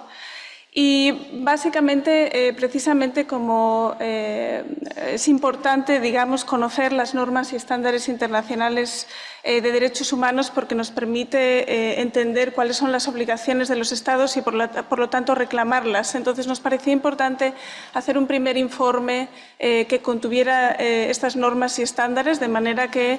Y básicamente, precisamente como es importante, digamos, conocer las normas y estándares internacionales de derechos humanos porque nos permite entender cuáles son las obligaciones de los Estados y, por lo tanto, reclamarlas. Entonces, nos parecía importante hacer un primer informe que contuviera estas normas y estándares de manera que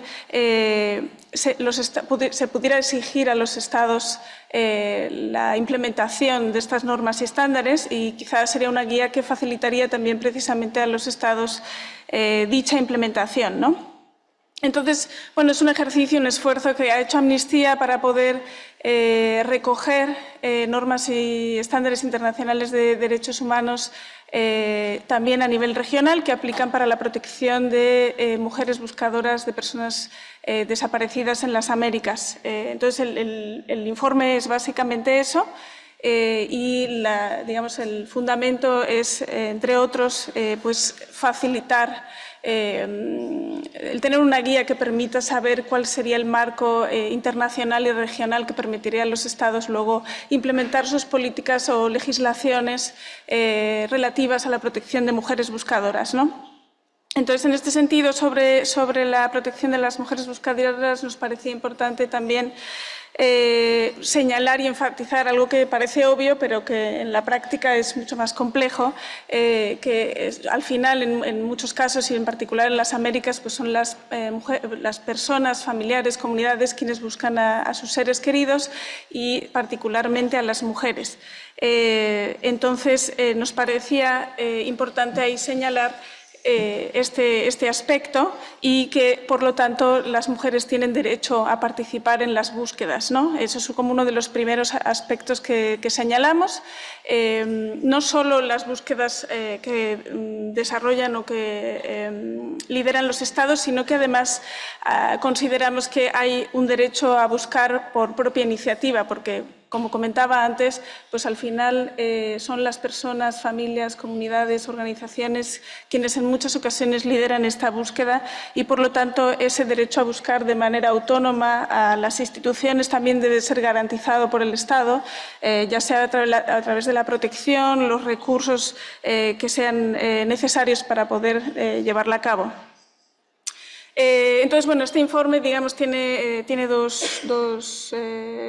se pudiera exigir a los Estados la implementación de estas normas y estándares y quizás sería una guía que facilitaría también precisamente a los Estados dicha implementación, ¿no? Entonces, bueno, es un ejercicio, un esfuerzo que ha hecho Amnistía para poder recoger normas y estándares internacionales de derechos humanos también a nivel regional que aplican para la protección de mujeres buscadoras de personas desaparecidas en las Américas. Entonces, el informe es básicamente eso. Y digamos, el fundamento es, entre otros, pues facilitar el tener una guía que permita saber cuál sería el marco internacional y regional que permitiría a los Estados luego implementar sus políticas o legislaciones relativas a la protección de mujeres buscadoras, ¿no? Entonces, en este sentido, sobre la protección de las mujeres buscadoras, nos parecía importante también señalar y enfatizar algo que parece obvio, pero que en la práctica es mucho más complejo, que al final, en muchos casos y en particular en las Américas, pues son las personas, familiares, comunidades quienes buscan a sus seres queridos y particularmente a las mujeres. Entonces, nos parecía importante ahí señalar este aspecto y que, por lo tanto, las mujeres tienen derecho a participar en las búsquedas, ¿no? Eso es como uno de los primeros aspectos que señalamos. No solo las búsquedas que desarrollan o que lideran los Estados, sino que además consideramos que hay un derecho a buscar por propia iniciativa, porque, como comentaba antes, pues al final son las personas, familias, comunidades, organizaciones quienes en muchas ocasiones lideran esta búsqueda y, por lo tanto, ese derecho a buscar de manera autónoma a las instituciones también debe ser garantizado por el Estado, ya sea a través de la protección, los recursos que sean necesarios para poder llevarla a cabo. Entonces, bueno, este informe, digamos, tiene dos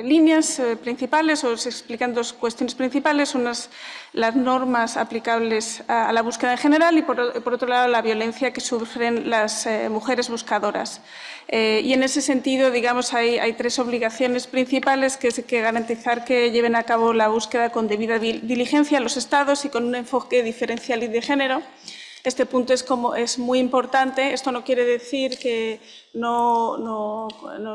líneas principales, o se explican dos cuestiones principales, unas las normas aplicables a la búsqueda en general y, por otro lado, la violencia que sufren las mujeres buscadoras. Y en ese sentido, digamos, hay tres obligaciones principales, que es garantizar que lleven a cabo la búsqueda con debida diligencia a los Estados y con un enfoque diferencial y de género. Este punto es muy importante. Esto no quiere decir que no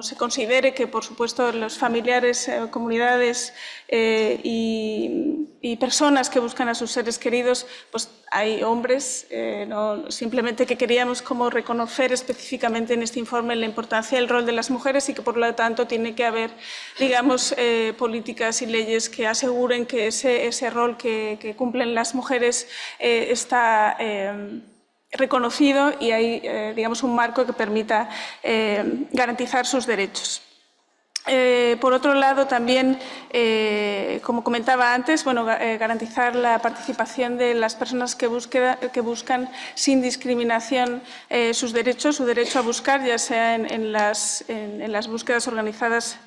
se considere que, por supuesto, los familiares, comunidades y personas que buscan a sus seres queridos, pues hay hombres, no, simplemente que queríamos como reconocer específicamente en este informe la importancia del rol de las mujeres y que, por lo tanto, tiene que haber, digamos, políticas y leyes que aseguren que ese rol que cumplen las mujeres está reconocido y hay, digamos, un marco que permita garantizar sus derechos. Por otro lado, también, como comentaba antes, garantizar la participación de las personas que buscan sin discriminación sus derechos, su derecho a buscar, ya sea en las búsquedas organizadas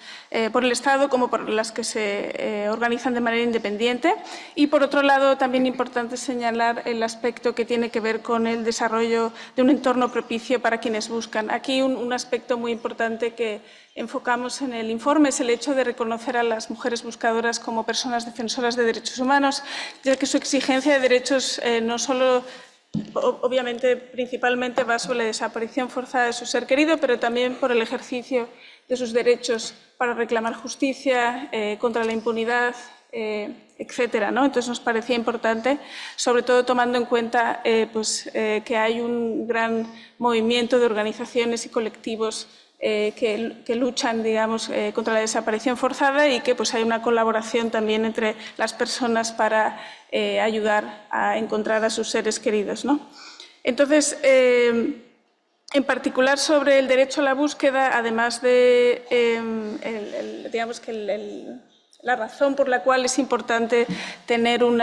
por el Estado como por las que se organizan de manera independiente. Y, por otro lado, también importante señalar el aspecto que tiene que ver con el desarrollo de un entorno propicio para quienes buscan. Aquí un aspecto muy importante que enfocamos en el informe es el hecho de reconocer a las mujeres buscadoras como personas defensoras de derechos humanos, ya que su exigencia de derechos no solo, obviamente, principalmente va sobre la desaparición forzada de su ser querido, pero también por el ejercicio de sus derechos para reclamar justicia, contra la impunidad, etcétera, ¿no? Entonces nos parecía importante, sobre todo tomando en cuenta que hay un gran movimiento de organizaciones y colectivos que luchan, digamos, contra la desaparición forzada y que hay una colaboración también entre las personas para ayudar a encontrar a sus seres queridos, ¿no? Entonces, en particular sobre el derecho a la búsqueda, además de, la razón por la cual es importante tener un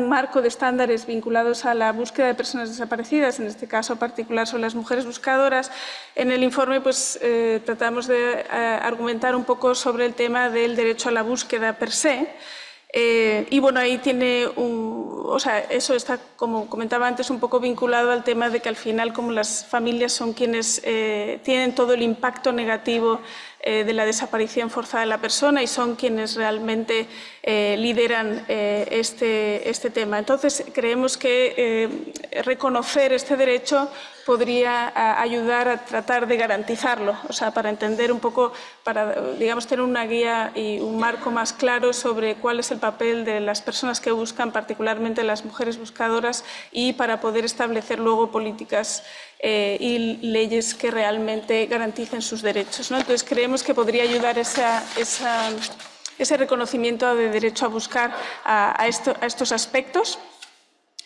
marco de estándares vinculados a la búsqueda de personas desaparecidas, en este caso particular son las mujeres buscadoras. En el informe tratamos de argumentar un poco sobre el tema del derecho a la búsqueda per se. Y ahí tiene eso está, como comentaba antes, un poco vinculado al tema de que al final, como las familias son quienes tienen todo el impacto negativo de la desaparición forzada de la persona y son quienes realmente lideran este tema. Entonces, creemos que reconocer este derecho podría ayudar a tratar de garantizarlo, para entender un poco, para, digamos, tener una guía y un marco más claro sobre cuál es el papel de las personas que buscan, particularmente las mujeres buscadoras, y para poder establecer luego políticas y leyes que realmente garanticen sus derechos, ¿no? Entonces, creemos que podría ayudar ese reconocimiento de derecho a buscar a estos aspectos.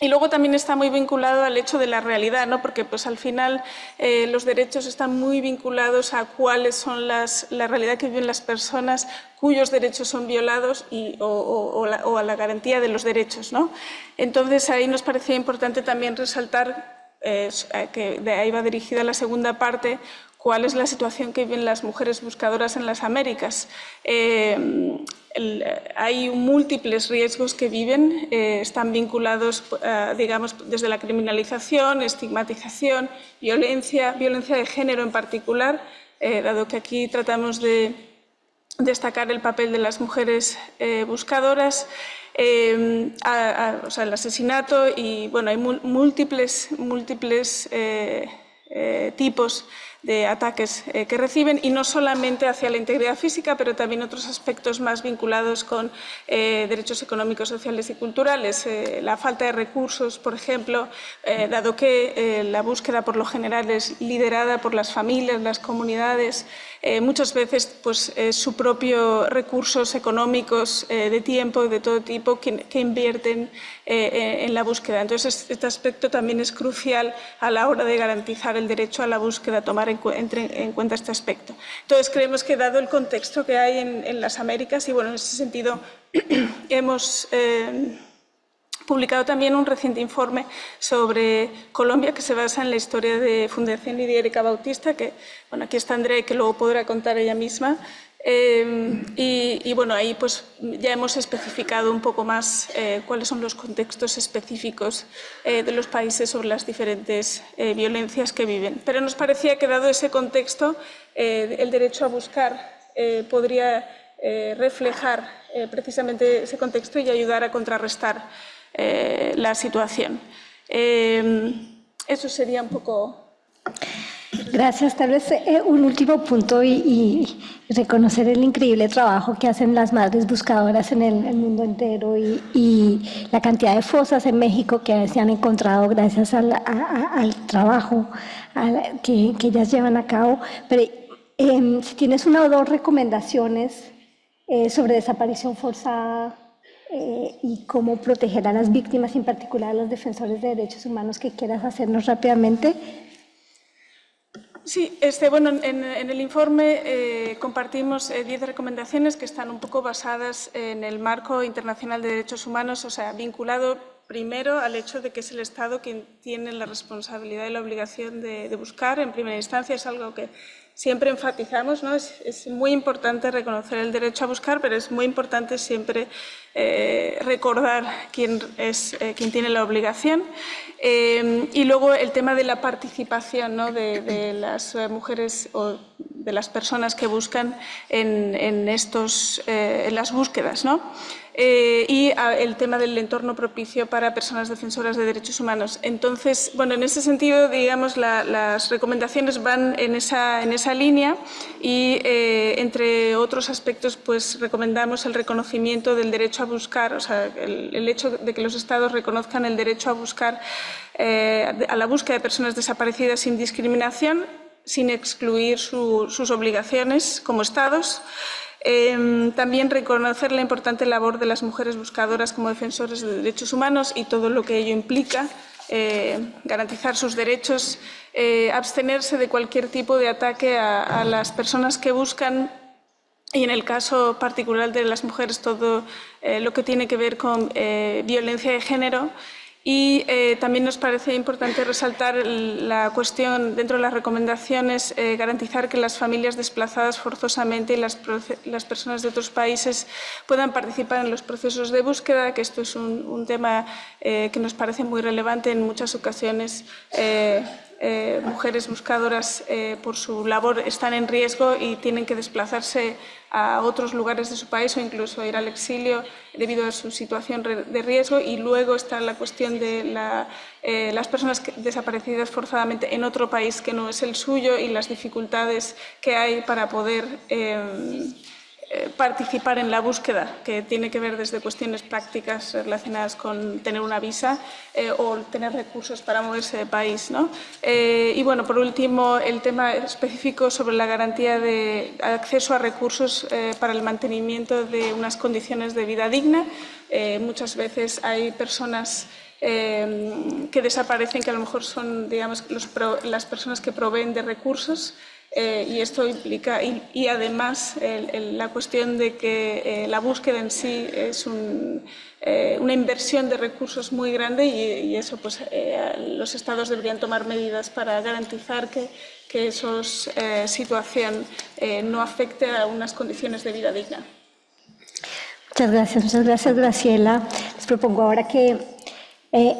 Y luego también está muy vinculado al hecho de la realidad, ¿no? Porque al final los derechos están muy vinculados a cuáles son la realidad que viven las personas cuyos derechos son violados o a la garantía de los derechos, ¿no? Entonces, ahí nos parecía importante también resaltar que de ahí va dirigida la segunda parte, cuál es la situación que viven las mujeres buscadoras en las Américas. Hay múltiples riesgos que viven, están vinculados, digamos, desde la criminalización, estigmatización, violencia de género en particular, dado que aquí tratamos de destacar el papel de las mujeres buscadoras, el asesinato y, hay múltiples tipos de ataques que reciben, y no solamente hacia la integridad física, pero también otros aspectos más vinculados con derechos económicos, sociales y culturales. La falta de recursos, por ejemplo, dado que la búsqueda por lo general es liderada por las familias, las comunidades, muchas veces sus propios recursos económicos, de tiempo, de todo tipo, que invierten en la búsqueda. Entonces, este aspecto también es crucial a la hora de garantizar el derecho a la búsqueda, tomar en cuenta este aspecto. Entonces, creemos que, dado el contexto que hay en las Américas, y en ese sentido hemos publicado también un reciente informe sobre Colombia que se basa en la historia de Fundación Lidia Erika Bautista, que aquí está Andrea, que luego podrá contar ella misma. Ahí ya hemos especificado un poco más cuáles son los contextos específicos de los países sobre las diferentes violencias que viven. Pero nos parecía que, dado ese contexto, el derecho a buscar podría reflejar precisamente ese contexto y ayudar a contrarrestar la situación. Eso sería un poco. Gracias. Tal vez un último punto y reconocer el increíble trabajo que hacen las madres buscadoras en el mundo entero y la cantidad de fosas en México que se han encontrado gracias al trabajo que ellas llevan a cabo. Pero si tienes una o dos recomendaciones sobre desaparición forzada y cómo proteger a las víctimas, en particular a los defensores de derechos humanos, que quieras hacernos rápidamente. Sí, bueno, en el informe compartimos 10 recomendaciones que están un poco basadas en el marco internacional de derechos humanos, o sea, vinculado primero al hecho de que es el Estado quien tiene la responsabilidad y la obligación de buscar en primera instancia. Es algo que siempre enfatizamos, ¿no? Es muy importante reconocer el derecho a buscar, pero es muy importante siempre recordar quién tiene la obligación. Y luego el tema de la participación, ¿no? de las mujeres o de las personas que buscan en las búsquedas, ¿no? Y el tema del entorno propicio para personas defensoras de derechos humanos. Entonces, bueno, en ese sentido, digamos, las recomendaciones van en esa línea y, entre otros aspectos, pues recomendamos el reconocimiento del derecho a buscar, o sea, el hecho de que los Estados reconozcan el derecho a buscar, a la búsqueda de personas desaparecidas sin discriminación, sin excluir sus obligaciones como Estados. También reconocer la importante labor de las mujeres buscadoras como defensores de derechos humanos y todo lo que ello implica, garantizar sus derechos, abstenerse de cualquier tipo de ataque a las personas que buscan y, en el caso particular de las mujeres, todo lo que tiene que ver con violencia de género. Y también nos parece importante resaltar la cuestión, dentro de las recomendaciones, garantizar que las familias desplazadas forzosamente y las personas de otros países puedan participar en los procesos de búsqueda, que esto es un tema que nos parece muy relevante. En muchas ocasiones mujeres buscadoras por su labor están en riesgo y tienen que desplazarse a otros lugares de su país o incluso ir al exilio debido a su situación de riesgo. Y luego está la cuestión de las personas desaparecidas forzadamente en otro país que no es el suyo y las dificultades que hay para poder participar en la búsqueda, que tiene que ver desde cuestiones prácticas relacionadas con tener una visa o tener recursos para moverse de país, ¿no? Y bueno, por último, el tema específico sobre la garantía de acceso a recursos para el mantenimiento de unas condiciones de vida digna. Muchas veces hay personas que desaparecen, que a lo mejor son, digamos, las personas que proveen de recursos. Y esto implica, y además la cuestión de que la búsqueda en sí es una inversión de recursos muy grande y eso, pues los Estados deberían tomar medidas para garantizar que esa situación no afecte a unas condiciones de vida digna. Muchas gracias, Graciela. Les propongo ahora que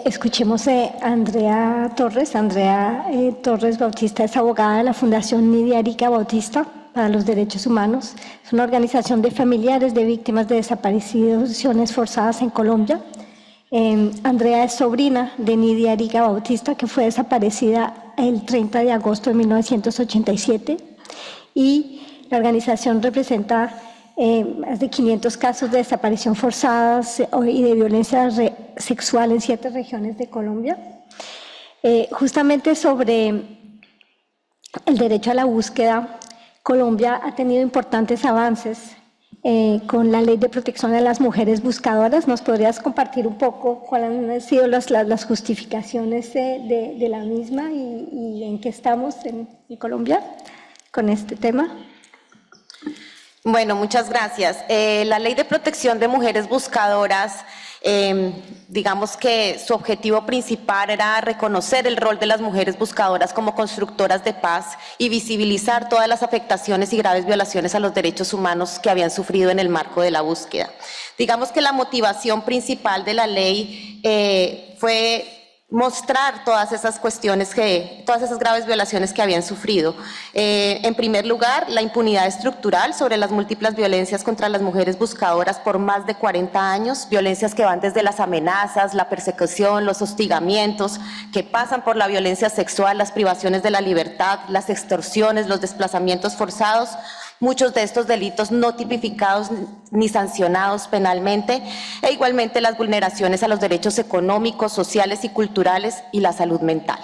escuchemos a Andrea Torres. Andrea Torres Bautista es abogada de la Fundación Nidia Arica Bautista para los Derechos Humanos. Es una organización de familiares de víctimas de desapariciones forzadas en Colombia. Andrea es sobrina de Nidia Arica Bautista, que fue desaparecida el 30 de agosto de 1987. Y la organización representa más de 500 casos de desaparición forzadas y de violencia sexual en 7 regiones de Colombia. Justamente sobre el derecho a la búsqueda, Colombia ha tenido importantes avances con la Ley de Protección de las Mujeres Buscadoras. ¿Nos podrías compartir un poco cuáles han sido las justificaciones de la misma y en qué estamos en Colombia con este tema? Bueno, muchas gracias. La Ley de Protección de Mujeres Buscadoras, digamos que su objetivo principal era reconocer el rol de las mujeres buscadoras como constructoras de paz y visibilizar todas las afectaciones y graves violaciones a los derechos humanos que habían sufrido en el marco de la búsqueda. Digamos que la motivación principal de la ley fue mostrar todas esas cuestiones, todas esas graves violaciones que habían sufrido. En primer lugar, la impunidad estructural sobre las múltiples violencias contra las mujeres buscadoras por más de 40 años, violencias que van desde las amenazas, la persecución, los hostigamientos, que pasan por la violencia sexual, las privaciones de la libertad, las extorsiones, los desplazamientos forzados, muchos de estos delitos no tipificados ni sancionados penalmente, e igualmente las vulneraciones a los derechos económicos, sociales y culturales y la salud mental.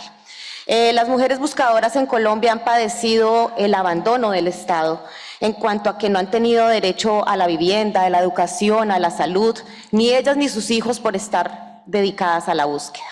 Las mujeres buscadoras en Colombia han padecido el abandono del Estado en cuanto a que no han tenido derecho a la vivienda, a la educación, a la salud, ni ellas ni sus hijos por estar dedicadas a la búsqueda.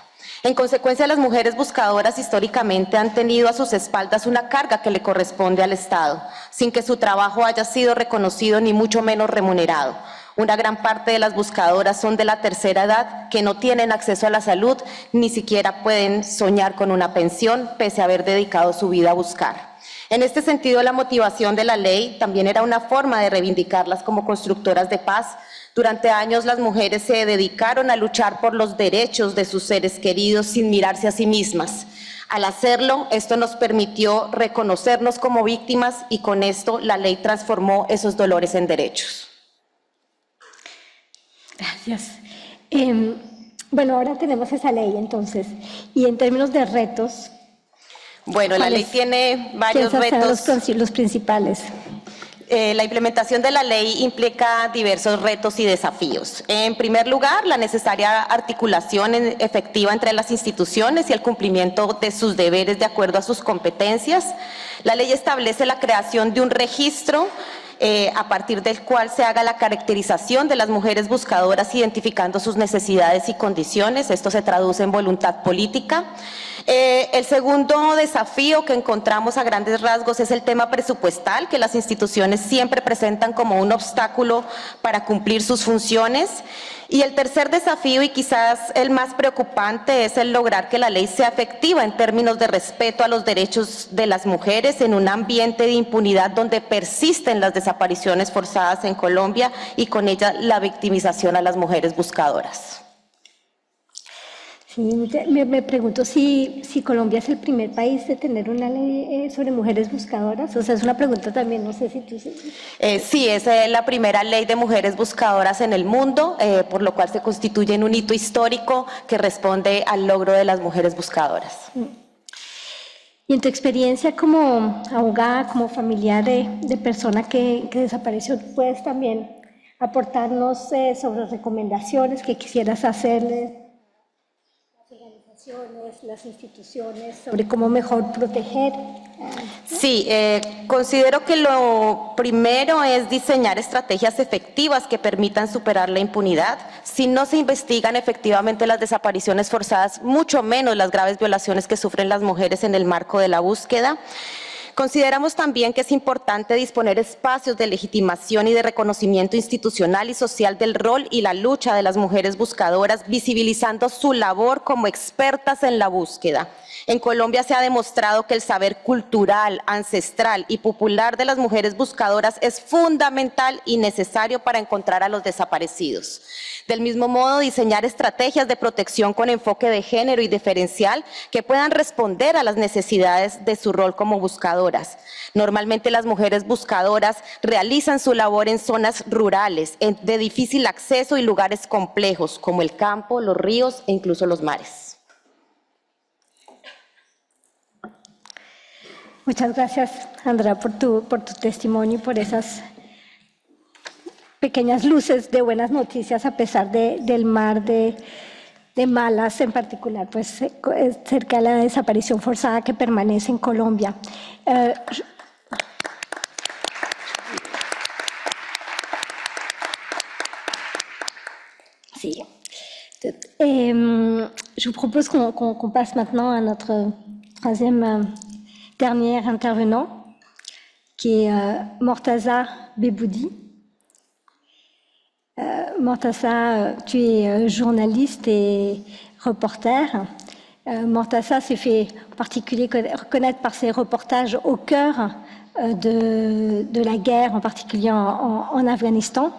En consecuencia, las mujeres buscadoras históricamente han tenido a sus espaldas una carga que le corresponde al Estado, sin que su trabajo haya sido reconocido ni mucho menos remunerado. Una gran parte de las buscadoras son de la tercera edad, que no tienen acceso a la salud, ni siquiera pueden soñar con una pensión, pese a haber dedicado su vida a buscar. En este sentido, la motivación de la ley también era una forma de reivindicarlas como constructoras de paz. Durante años las mujeres se dedicaron a luchar por los derechos de sus seres queridos sin mirarse a sí mismas. Al hacerlo, esto nos permitió reconocernos como víctimas y con esto la ley transformó esos dolores en derechos. Gracias. Bueno, ahora tenemos esa ley entonces. Y en términos de retos... Bueno, la ley tiene varios retos. Los principales. La implementación de la ley implica diversos retos y desafíos. En primer lugar, la necesaria articulación efectiva entre las instituciones y el cumplimiento de sus deberes de acuerdo a sus competencias. La ley establece la creación de un registro a partir del cual se haga la caracterización de las mujeres buscadoras identificando sus necesidades y condiciones. Esto se traduce en voluntad política. El segundo desafío que encontramos a grandes rasgos es el tema presupuestal, que las instituciones siempre presentan como un obstáculo para cumplir sus funciones. Y el tercer desafío, y quizás el más preocupante, es el lograr que la ley sea efectiva en términos de respeto a los derechos de las mujeres en un ambiente de impunidad donde persisten las desapariciones forzadas en Colombia y con ella la victimización a las mujeres buscadoras. Sí, me pregunto si Colombia es el primer país de tener una ley sobre mujeres buscadoras. O sea, es una pregunta también, no sé si tú... Sí, es la primera ley de mujeres buscadoras en el mundo, por lo cual se constituye en un hito histórico que responde al logro de las mujeres buscadoras. Y en tu experiencia como abogada, como familiar de persona que desapareció, ¿puedes también aportarnos sobre recomendaciones que quisieras hacerle las instituciones, sobre cómo mejor proteger? Sí, considero que lo primero es diseñar estrategias efectivas que permitan superar la impunidad. Si no se investigan efectivamente las desapariciones forzadas, mucho menos las graves violaciones que sufren las mujeres en el marco de la búsqueda. Consideramos también que es importante disponer espacios de legitimación y de reconocimiento institucional y social del rol y la lucha de las mujeres buscadoras, visibilizando su labor como expertas en la búsqueda. En Colombia se ha demostrado que el saber cultural, ancestral y popular de las mujeres buscadoras es fundamental y necesario para encontrar a los desaparecidos. Del mismo modo, diseñar estrategias de protección con enfoque de género y diferencial que puedan responder a las necesidades de su rol como buscadoras. Normalmente las mujeres buscadoras realizan su labor en zonas rurales, de difícil acceso y lugares complejos, como el campo, los ríos e incluso los mares. Muchas gracias, Andrea, por tu testimonio y por esas pequeñas luces de buenas noticias a pesar del mar de malas, en particular, pues cerca de la desaparición forzada que permanece en Colombia. Sí. Je vous propose qu'on passe maintenant à notre troisième dernier intervenant, qui est Mortaza Beboudi. Mortaza, tu es journaliste et reporter. Mortaza s'est fait en particulier reconnaître par ses reportages au cœur de la guerre, en particulier en Afghanistan.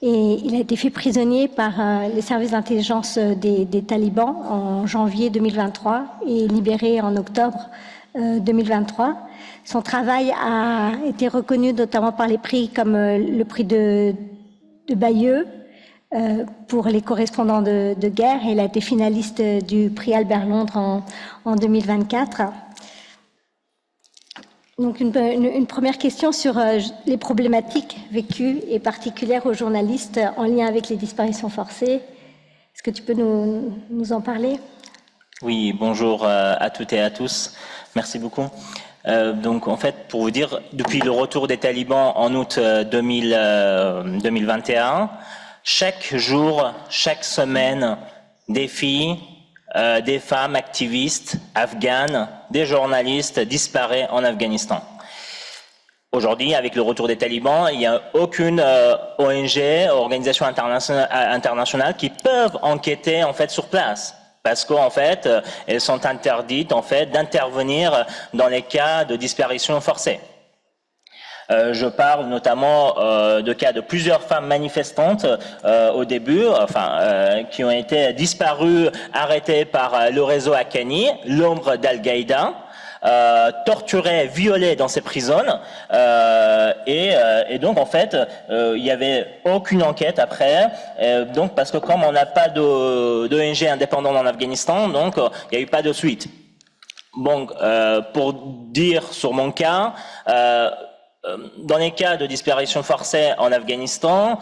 Et il a été fait prisonnier par les services d'intelligence des talibans en janvier 2023 et libéré en octobre 2023. Son travail a été reconnu notamment par les prix comme le prix de Bayeux pour les correspondants de guerre. Et il a été finaliste du prix Albert Londres en 2024. Donc une première question sur les problématiques vécues et particulières aux journalistes en lien avec les disparitions forcées. Est-ce que tu peux nous en parler ? Oui, bonjour à toutes et à tous. Merci beaucoup. Donc en fait, pour vous dire, depuis le retour des talibans en août 2021, chaque jour, chaque semaine, des filles des femmes activistes afghanes, des journalistes disparaissent en Afghanistan. Aujourd'hui, avec le retour des talibans, il n'y a aucune ONG, organisation internationale qui peuvent enquêter en fait sur place. Parce qu'en fait, elles sont interdites en fait d'intervenir dans les cas de disparition forcée. Je parle notamment de cas de plusieurs femmes manifestantes au début, qui ont été disparues, arrêtées par le réseau Haqqani, l'ombre d'Al-Qaïda, torturées, violées dans ces prisons, et donc en fait, il n'y avait aucune enquête après, donc parce que comme on n'a pas d'ONG indépendante en Afghanistan, donc il n'y a eu pas de suite. Donc, pour dire sur mon cas, dans les cas de disparition forcée en Afghanistan,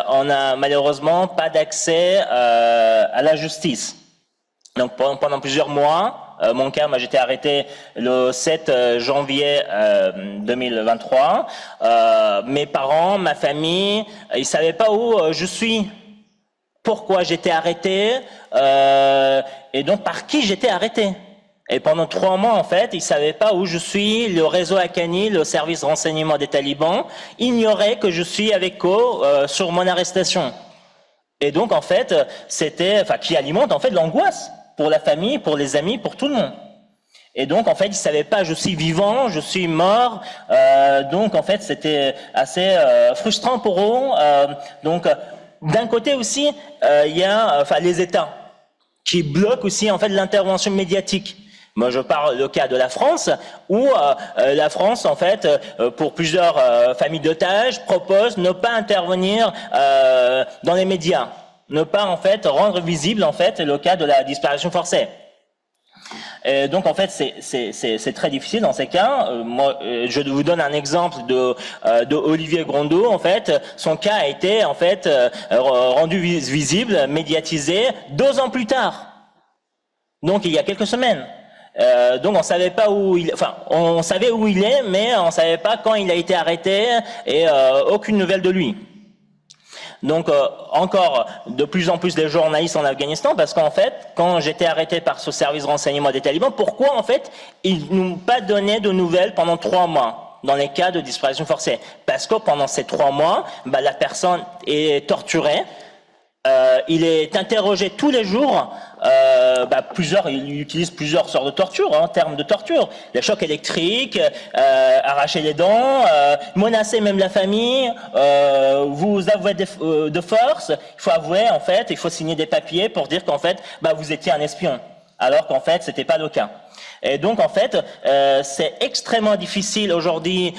on n'a malheureusement pas d'accès à la justice. Donc pendant plusieurs mois, mon cas, moi j'étais arrêté le 7 janvier 2023. Mes parents, ma famille, ils savaient pas où je suis, pourquoi j'étais arrêté, et donc par qui j'étais arrêté. Et pendant 3 mois, en fait, ils savaient pas où je suis. Le réseau Haqqani, le service de renseignement des talibans, ignorait que je suis avec eux sur mon arrestation. Et donc, en fait, qui alimente en fait l'angoisse pour la famille, pour les amis, pour tout le monde. Et donc, en fait, ils savaient pas, je suis vivant, je suis mort. Donc, en fait, c'était assez frustrant pour eux. Donc, d'un côté aussi, il y a, les États qui bloquent aussi en fait l'intervention médiatique. Moi, je parle le cas de la France, où la France, en fait, pour plusieurs familles d'otages, propose ne pas intervenir dans les médias, ne pas en fait rendre visible en fait le cas de la disparition forcée. Et donc en fait c'est très difficile dans ces cas. Moi, je vous donne un exemple de Olivier Grondeau. En fait, son cas a été en fait rendu visible, médiatisé 2 ans plus tard. Donc il y a quelques semaines. Donc on savait pas où on savait où il est, mais on savait pas quand il a été arrêté et aucune nouvelle de lui. Donc encore de plus en plus de journalistes en Afghanistan, parce qu'en fait, quand j'étais arrêté par ce service de renseignement des talibans, pourquoi en fait ils n'ont pas donné de nouvelles pendant 3 mois dans les cas de disparition forcée? Parce que pendant ces 3 mois, la personne est torturée. Il est interrogé tous les jours. Il utilise plusieurs sortes de torture, en termes de torture. Les chocs électriques, arracher les dents, menacer même la famille, vous avouer de force. Il faut avouer, en fait, il faut signer des papiers pour dire qu'en fait, vous étiez un espion. Alors qu'en fait, c'était pas le cas. Et donc, en fait, c'est extrêmement difficile aujourd'hui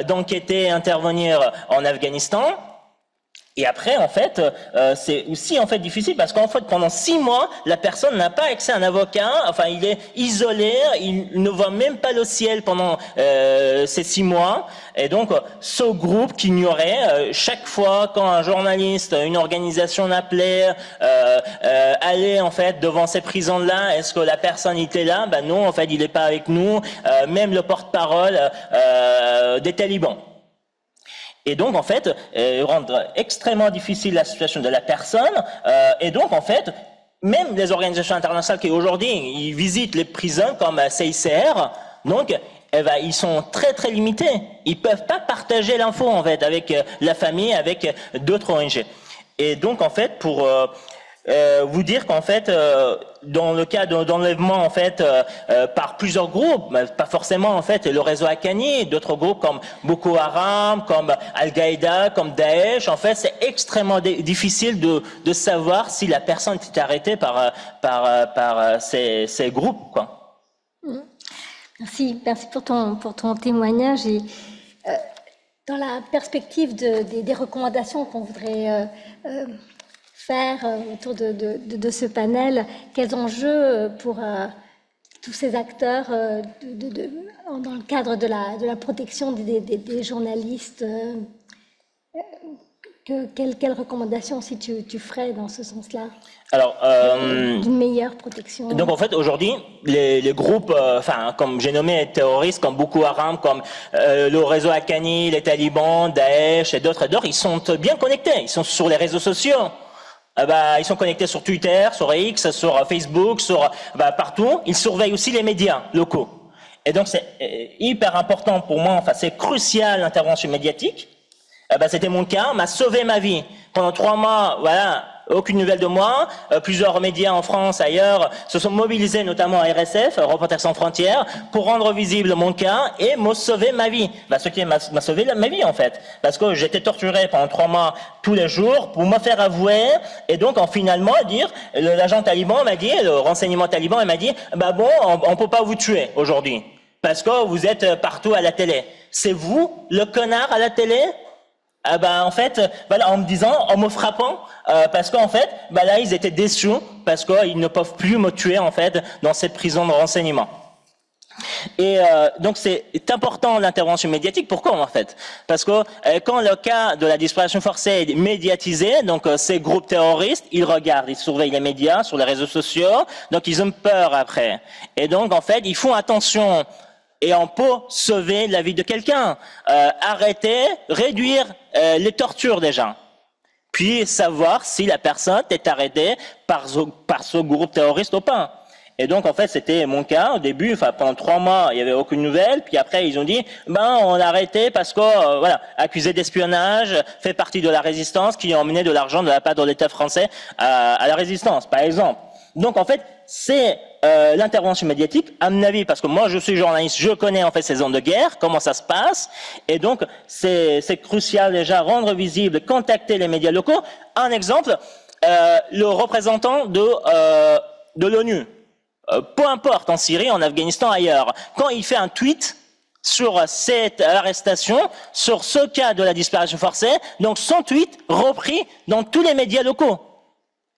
d'enquêter et intervenir en Afghanistan. Et après, en fait, c'est aussi en fait difficile parce qu'en fait, pendant 6 mois, la personne n'a pas accès à un avocat. Enfin, il est isolé, il ne voit même pas le ciel pendant ces 6 mois. Et donc, ce groupe qui ignorait chaque fois quand un journaliste, une organisation l'appelait, allait en fait devant ces prisons-là. Est-ce que la personne était là? Non, en fait, il n'est pas avec nous. Même le porte-parole des talibans. Et donc, en fait, rendre extrêmement difficile la situation de la personne. Et donc, en fait, même les organisations internationales qui aujourd'hui ils visitent les prisons comme CICR, donc, ils sont très très limités. Ils peuvent pas partager l'info en fait avec la famille, avec d'autres ONG. Et donc, en fait, pour vous dire qu'en fait, dans le cas d'enlèvement en fait par plusieurs groupes, pas forcément en fait le réseau Haqqani, d'autres groupes comme Boko Haram, comme Al-Qaïda, comme Daesh, en fait c'est extrêmement difficile de savoir si la personne était arrêtée par ces groupes, quoi. Merci pour ton témoignage. Et dans la perspective des recommandations qu'on voudrait faire autour de ce panel, quels enjeux pour tous ces acteurs dans le cadre de la protection des journalistes, quelles recommandations aussi tu ferais dans ce sens-là? Alors, d'une meilleure protection. Donc en fait aujourd'hui, les groupes, comme j'ai nommé terroristes, comme Boko Haram, comme le réseau Haqqani, les talibans, Daesh et d'autres, ils sont bien connectés. Ils sont sur les réseaux sociaux. ils sont connectés sur Twitter, sur X, sur Facebook, sur partout. Ils surveillent aussi les médias locaux. Et donc c'est hyper important pour moi, enfin c'est crucial l'intervention médiatique. C'était mon cas, m'a sauvé ma vie. Pendant 3 mois, voilà, aucune nouvelle de moi. Plusieurs médias en France, ailleurs, se sont mobilisés, notamment à RSF, Reporters sans frontières, pour rendre visible mon cas et me sauver ma vie. Ce qui m'a sauvé ma vie, en fait. Parce que j'étais torturé pendant 3 mois tous les jours pour me faire avouer et donc, finalement, dire, l'agent taliban m'a dit, le renseignement taliban, il m'a dit, on peut pas vous tuer aujourd'hui. Parce que vous êtes partout à la télé. C'est vous, le connard à la télé? En fait, en me disant, en me frappant, parce qu'en fait, là, ils étaient déçus parce qu'ils ne peuvent plus me tuer, en fait, dans cette prison de renseignement. Et donc, c'est important l'intervention médiatique. Pourquoi, en fait? Parce que quand le cas de la disparition forcée est médiatisé, donc ces groupes terroristes, ils regardent, ils surveillent les médias sur les réseaux sociaux, donc ils ont peur après. Et donc, en fait, ils font attention. Et on peut sauver la vie de quelqu'un, arrêter, réduire les tortures des gens, puis savoir si la personne est arrêtée par ce groupe terroriste ou pas. Et donc en fait c'était mon cas au début. Pendant 3 mois il y avait aucune nouvelle. Puis après ils ont dit on l'a arrêté parce que accusé d'espionnage, fait partie de la résistance, qui a emmené de l'argent de la part de l'État français à la résistance, par exemple. Donc en fait c'est l'intervention médiatique, à mon avis, parce que moi je suis journaliste, je connais en fait ces zones de guerre, comment ça se passe, et donc c'est crucial déjà rendre visible, contacter les médias locaux. Un exemple, le représentant de l'ONU, peu importe en Syrie, en Afghanistan, ailleurs, quand il fait un tweet sur cette arrestation, sur ce cas de la disparition forcée, donc son tweet repris dans tous les médias locaux,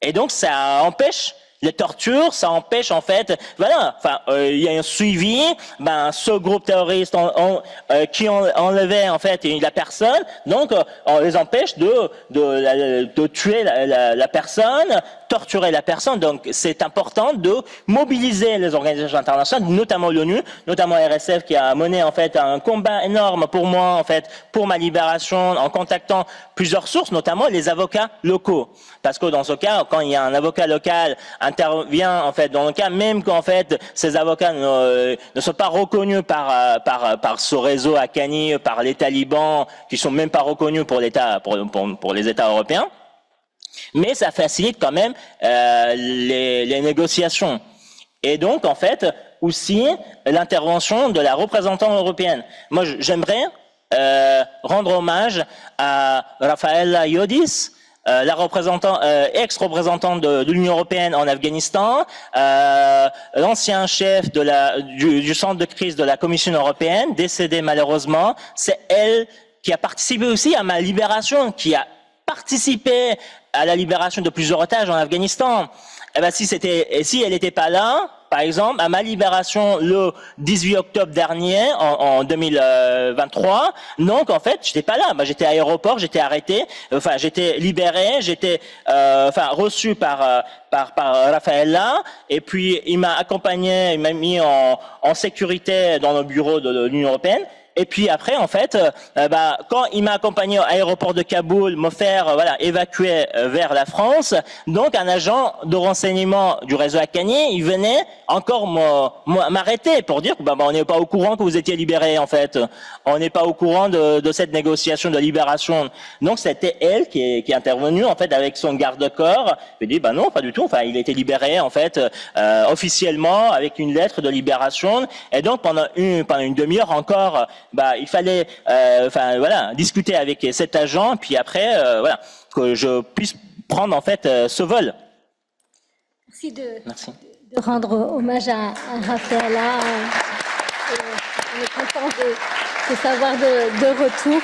et donc ça empêche les tortures, ça empêche en fait, il y a un suivi, ce groupe terroriste qui enlevait en fait la personne, donc on les empêche de tuer la personne, torturer la personne. Donc c'est important de mobiliser les organisations internationales, notamment l'ONU, notamment RSF, qui a mené en fait un combat énorme pour moi en fait, pour ma libération, en contactant plusieurs sources, notamment les avocats locaux. Parce que dans ce cas, quand il y a un avocat local intervient en fait dans le cas, même quand en fait ces avocats ne sont pas reconnus par ce réseau Haqqani, par les talibans, qui sont même pas reconnus pour l'État, pour les États européens, mais ça facilite quand même les négociations. Et donc en fait aussi l'intervention de la représentante européenne. Moi j'aimerais rendre hommage à Rafaela Yodis, la ex-représentante de l'Union européenne en Afghanistan, l'ancien chef du centre de crise de la Commission européenne, décédé malheureusement. C'est elle qui a participé aussi à ma libération, qui a participé à la libération de plusieurs otages en Afghanistan. Si elle n'était pas là, par exemple, à ma libération le 18 octobre dernier, en 2023, donc en fait, j'étais pas là. J'étais à l'aéroport, j'étais arrêté, j'étais libéré, j'étais reçu par Rafaela, et puis il m'a accompagné, il m'a mis en sécurité dans le bureau de l'Union européenne. Et puis après, en fait, quand il m'a accompagné à l'aéroport de Kaboul, me faire évacuer vers la France, donc un agent de renseignement du réseau Haqqani, il venait encore m'arrêter pour dire on n'est pas au courant que vous étiez libéré, en fait. On n'est pas au courant de cette négociation de libération. Donc c'était elle qui est intervenue en fait avec son garde-corps. Il dit non, pas du tout. Il a été libéré en fait officiellement avec une lettre de libération. Et donc pendant une demi-heure encore, il fallait discuter avec cet agent, puis après que je puisse prendre en fait ce vol. Merci de rendre hommage à Rafaela. On est content de savoir de retour.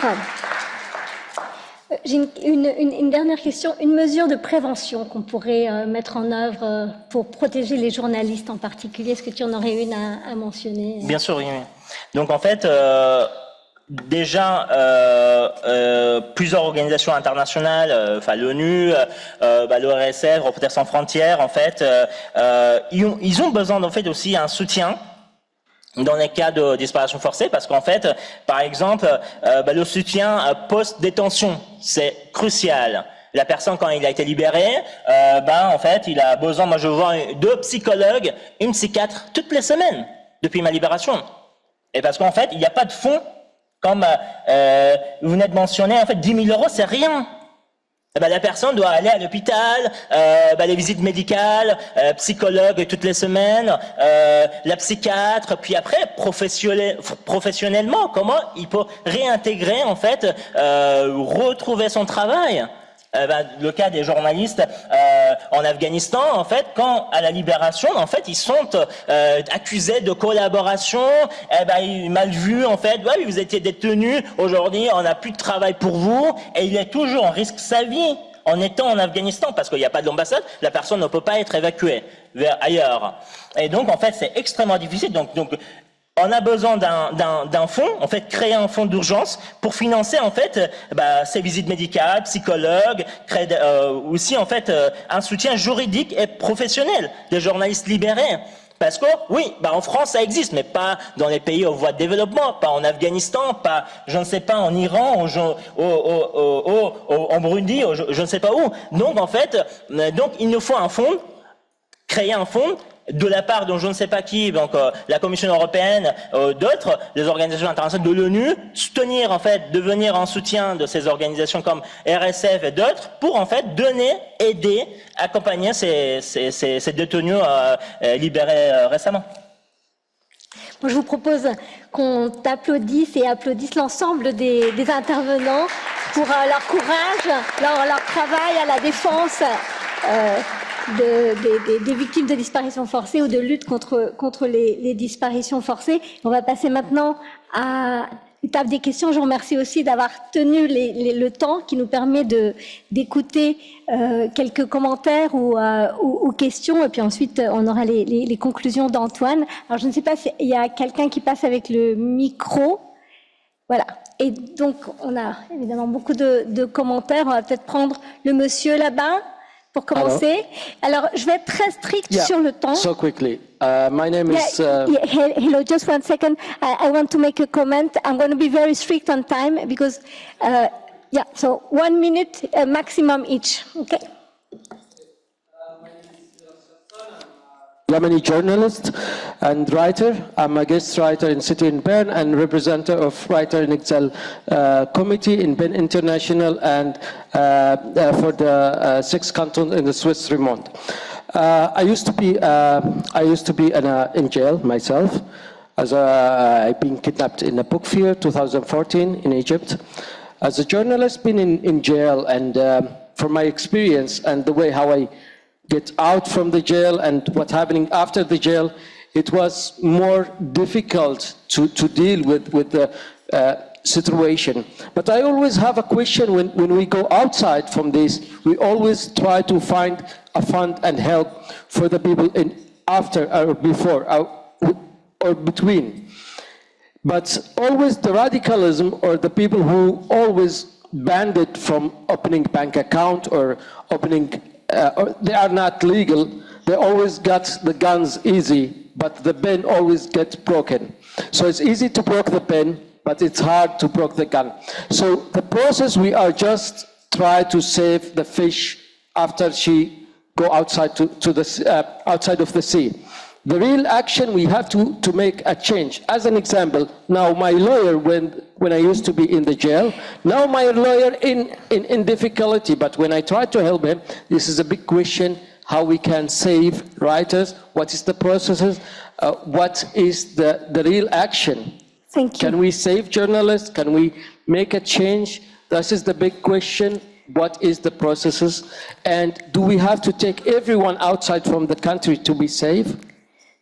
J'ai une dernière question. Une mesure de prévention qu'on pourrait mettre en œuvre pour protéger les journalistes en particulier. Est-ce que tu en aurais une à mentionner? Bien sûr, oui. Donc en fait, déjà, plusieurs organisations internationales, l'ONU, l'ORSF, Reporters sans frontières, en fait, ils ont besoin en fait aussi un soutien dans les cas de disparition forcée, parce qu'en fait, par exemple, le soutien post-détention, c'est crucial. La personne, quand il a été libéré, en fait, il a besoin, moi je vois 2 psychologues, une psychiatre, toutes les semaines, depuis ma libération. Et parce qu'en fait, il n'y a pas de fonds, comme vous venez de mentionner, en fait, 10 000 euros, c'est rien. La personne doit aller à l'hôpital, les visites médicales, psychologue toutes les semaines, la psychiatre, puis après professionnellement, comment il peut réintégrer en fait, retrouver son travail. Le cas des journalistes en Afghanistan, en fait, quand à la libération, en fait, ils sont accusés de collaboration, mal vus, en fait, ouais, vous étiez détenus, aujourd'hui, on n'a plus de travail pour vous, et il est toujours en risque sa vie en étant en Afghanistan, parce qu'il n'y a pas d'ambassade, la personne ne peut pas être évacuée vers ailleurs. Et donc, en fait, c'est extrêmement difficile. Donc, on a besoin d'un fonds, en fait, créer un fonds d'urgence pour financer, en fait, ces visites médicales, psychologues, créer aussi, en fait, un soutien juridique et professionnel des journalistes libérés. Parce que, oui, en France, ça existe, mais pas dans les pays en voie de développement, pas en Afghanistan, pas, je ne sais pas, en Iran, en Burundi, je ne sais pas où. Donc, en fait, il nous faut un fonds, créer un fonds, de la part de je ne sais pas qui, donc la Commission européenne, d'autres, des organisations internationales de l'ONU, soutenir en fait, devenir en soutien de ces organisations comme RSF et d'autres, pour en fait donner, aider, accompagner ces détenus libérés récemment. Moi, je vous propose qu'on applaudisse et applaudisse l'ensemble des intervenants pour leur courage, leur travail à la défense des victimes de disparitions forcées ou de lutte contre les disparitions forcées. On va passer maintenant à l'étape des questions. Je vous remercie aussi d'avoir tenu le temps qui nous permet d'écouter quelques commentaires ou questions, et puis ensuite on aura les conclusions d'Antoine. Alors je ne sais pas s'il y a quelqu'un qui passe avec le micro. Voilà. Et donc on a évidemment beaucoup de commentaires. On va peut-être prendre le monsieur là-bas pour commencer. Alors, je vais être très stricte sur le temps. So quickly. My name is... Hello, just 1 second. I want to make a comment. I'm going to be very strict on time because, so 1 minute maximum each. Okay? Yemeni journalist and writer. I'm a guest writer in City in Bern and representative of Writer in Exile Committee in Bern International and for the 6 cantons in the Swiss Romand. I used to be in jail myself, as I've been kidnapped in a book fair 2014 in Egypt. As a journalist, been in jail, and from my experience and the way how I get out from the jail and what's happening after the jail, it was more difficult to deal with the situation. But I always have a question when we go outside from this, we always try to find a fund and help for the people in after or before or between. But always the radicalism or the people who always banned it from opening bank account or opening or they are not legal, they always got the guns easy, but the pen always gets broken. So it's easy to break the pen, but it's hard to break the gun. So the process, we are just try to save the fish after she go outside to the outside of the sea. The real action, we have to make a change. As an example, now my lawyer, when I used to be in the jail, now my lawyer in difficulty, but when I try to help him, this is a big question, how we can save writers, what is the processes, what is the real action? Thank you. Can we save journalists? Can we make a change? This is the big question. What is the processes? And do we have to take everyone outside from the country to be safe?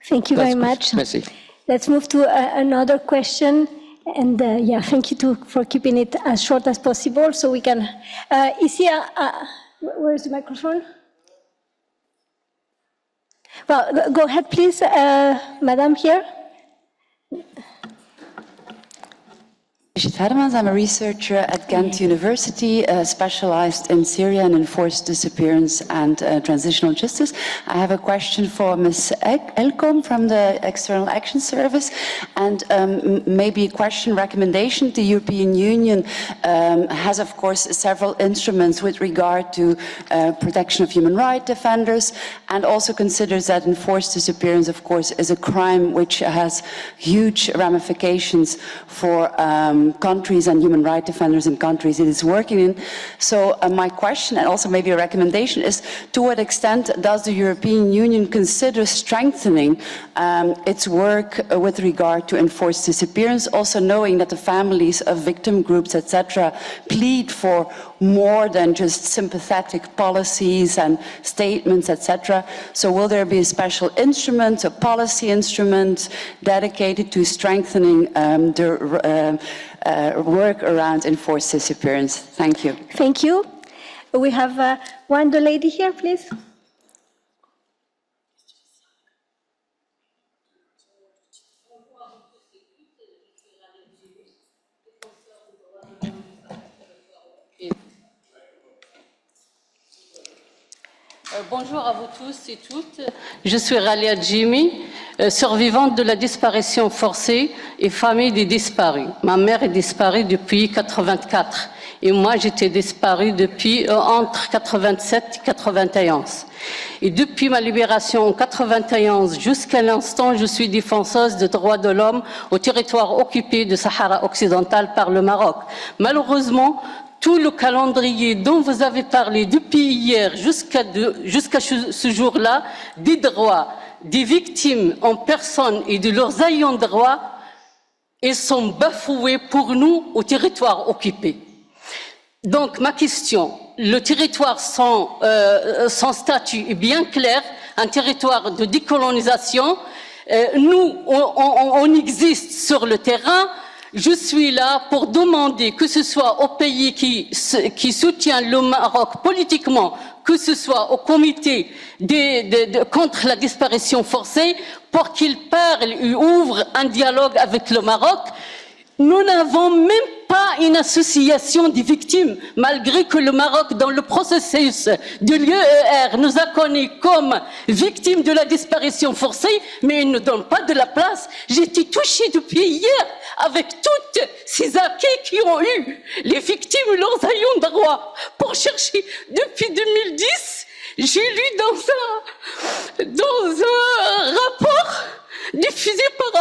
Thank you very much. Merci. Let's move to another question. And thank you for keeping it as short as possible so we can... Ici, where is the microphone? Well, go ahead, please, Madam here. Hermans. I'm a researcher at Ghent University, specialized in Syrian enforced disappearance and transitional justice. I have a question for Ms. Elkom from the External Action Service, and maybe a question, recommendation. The European Union has, of course, several instruments with regard to protection of human rights defenders, and also considers that enforced disappearance, of course, is a crime which has huge ramifications for countries and human rights defenders in countries it is working in. So my question, and also maybe a recommendation, is to what extent does the European Union consider strengthening its work with regard to enforced disappearance, also knowing that the families of victim groups, etc., plead for more than just sympathetic policies and statements, etc. So will there be a special instrument, a policy instrument dedicated to strengthening the work around enforced disappearance? Thank you. Thank you. We have one lady here, please. Bonjour à vous tous et toutes. Je suis Ralia Jimmy, survivante de la disparition forcée et famille des disparus. Ma mère est disparue depuis 1984 et moi j'étais disparue depuis entre 87 et 91. Et depuis ma libération en 91 jusqu'à l'instant, je suis défenseuse des droits de l'homme au territoire occupé de Sahara occidental par le Maroc. Malheureusement, tout le calendrier dont vous avez parlé depuis hier jusqu'à ce jour-là, des droits des victimes en personne et de leurs ayants droit, ils sont bafoués pour nous au territoire occupé. Donc ma question, le territoire sans statut est bien clair, un territoire de décolonisation. Nous, on existe sur le terrain. Je suis là pour demander que ce soit au pays qui soutient le Maroc politiquement, que ce soit au comité contre la disparition forcée, pour qu'il parle et ouvre un dialogue avec le Maroc. Nous n'avons même pas une association des victimes, malgré que le Maroc, dans le processus de l'UER, nous a connus comme victimes de la disparition forcée, mais il ne donne pas de la place. J'ai été touchée depuis hier avec toutes ces acquis qui ont eu les victimes et leurs ayants droit pour chercher. Depuis 2010, j'ai lu dans un rapport diffusé par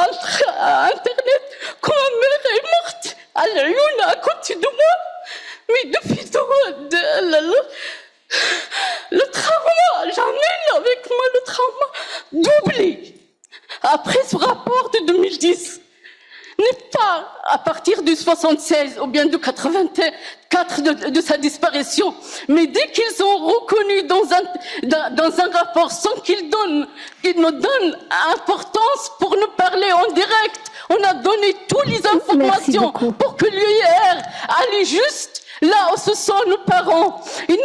Internet quand ma mère est morte à Lyon, à côté de moi. Mais depuis le trauma, j'emmène avec moi le trauma doublé. Après ce rapport de 2010, n'est pas à partir du 76 ou bien du 84 de sa disparition, mais dès qu'ils ont reconnu dans un rapport sans qu'ils nous donnent importance pour nous parler en direct, on a donné toutes les informations pour que l'UER aille juste là où se sont nos parents. Ils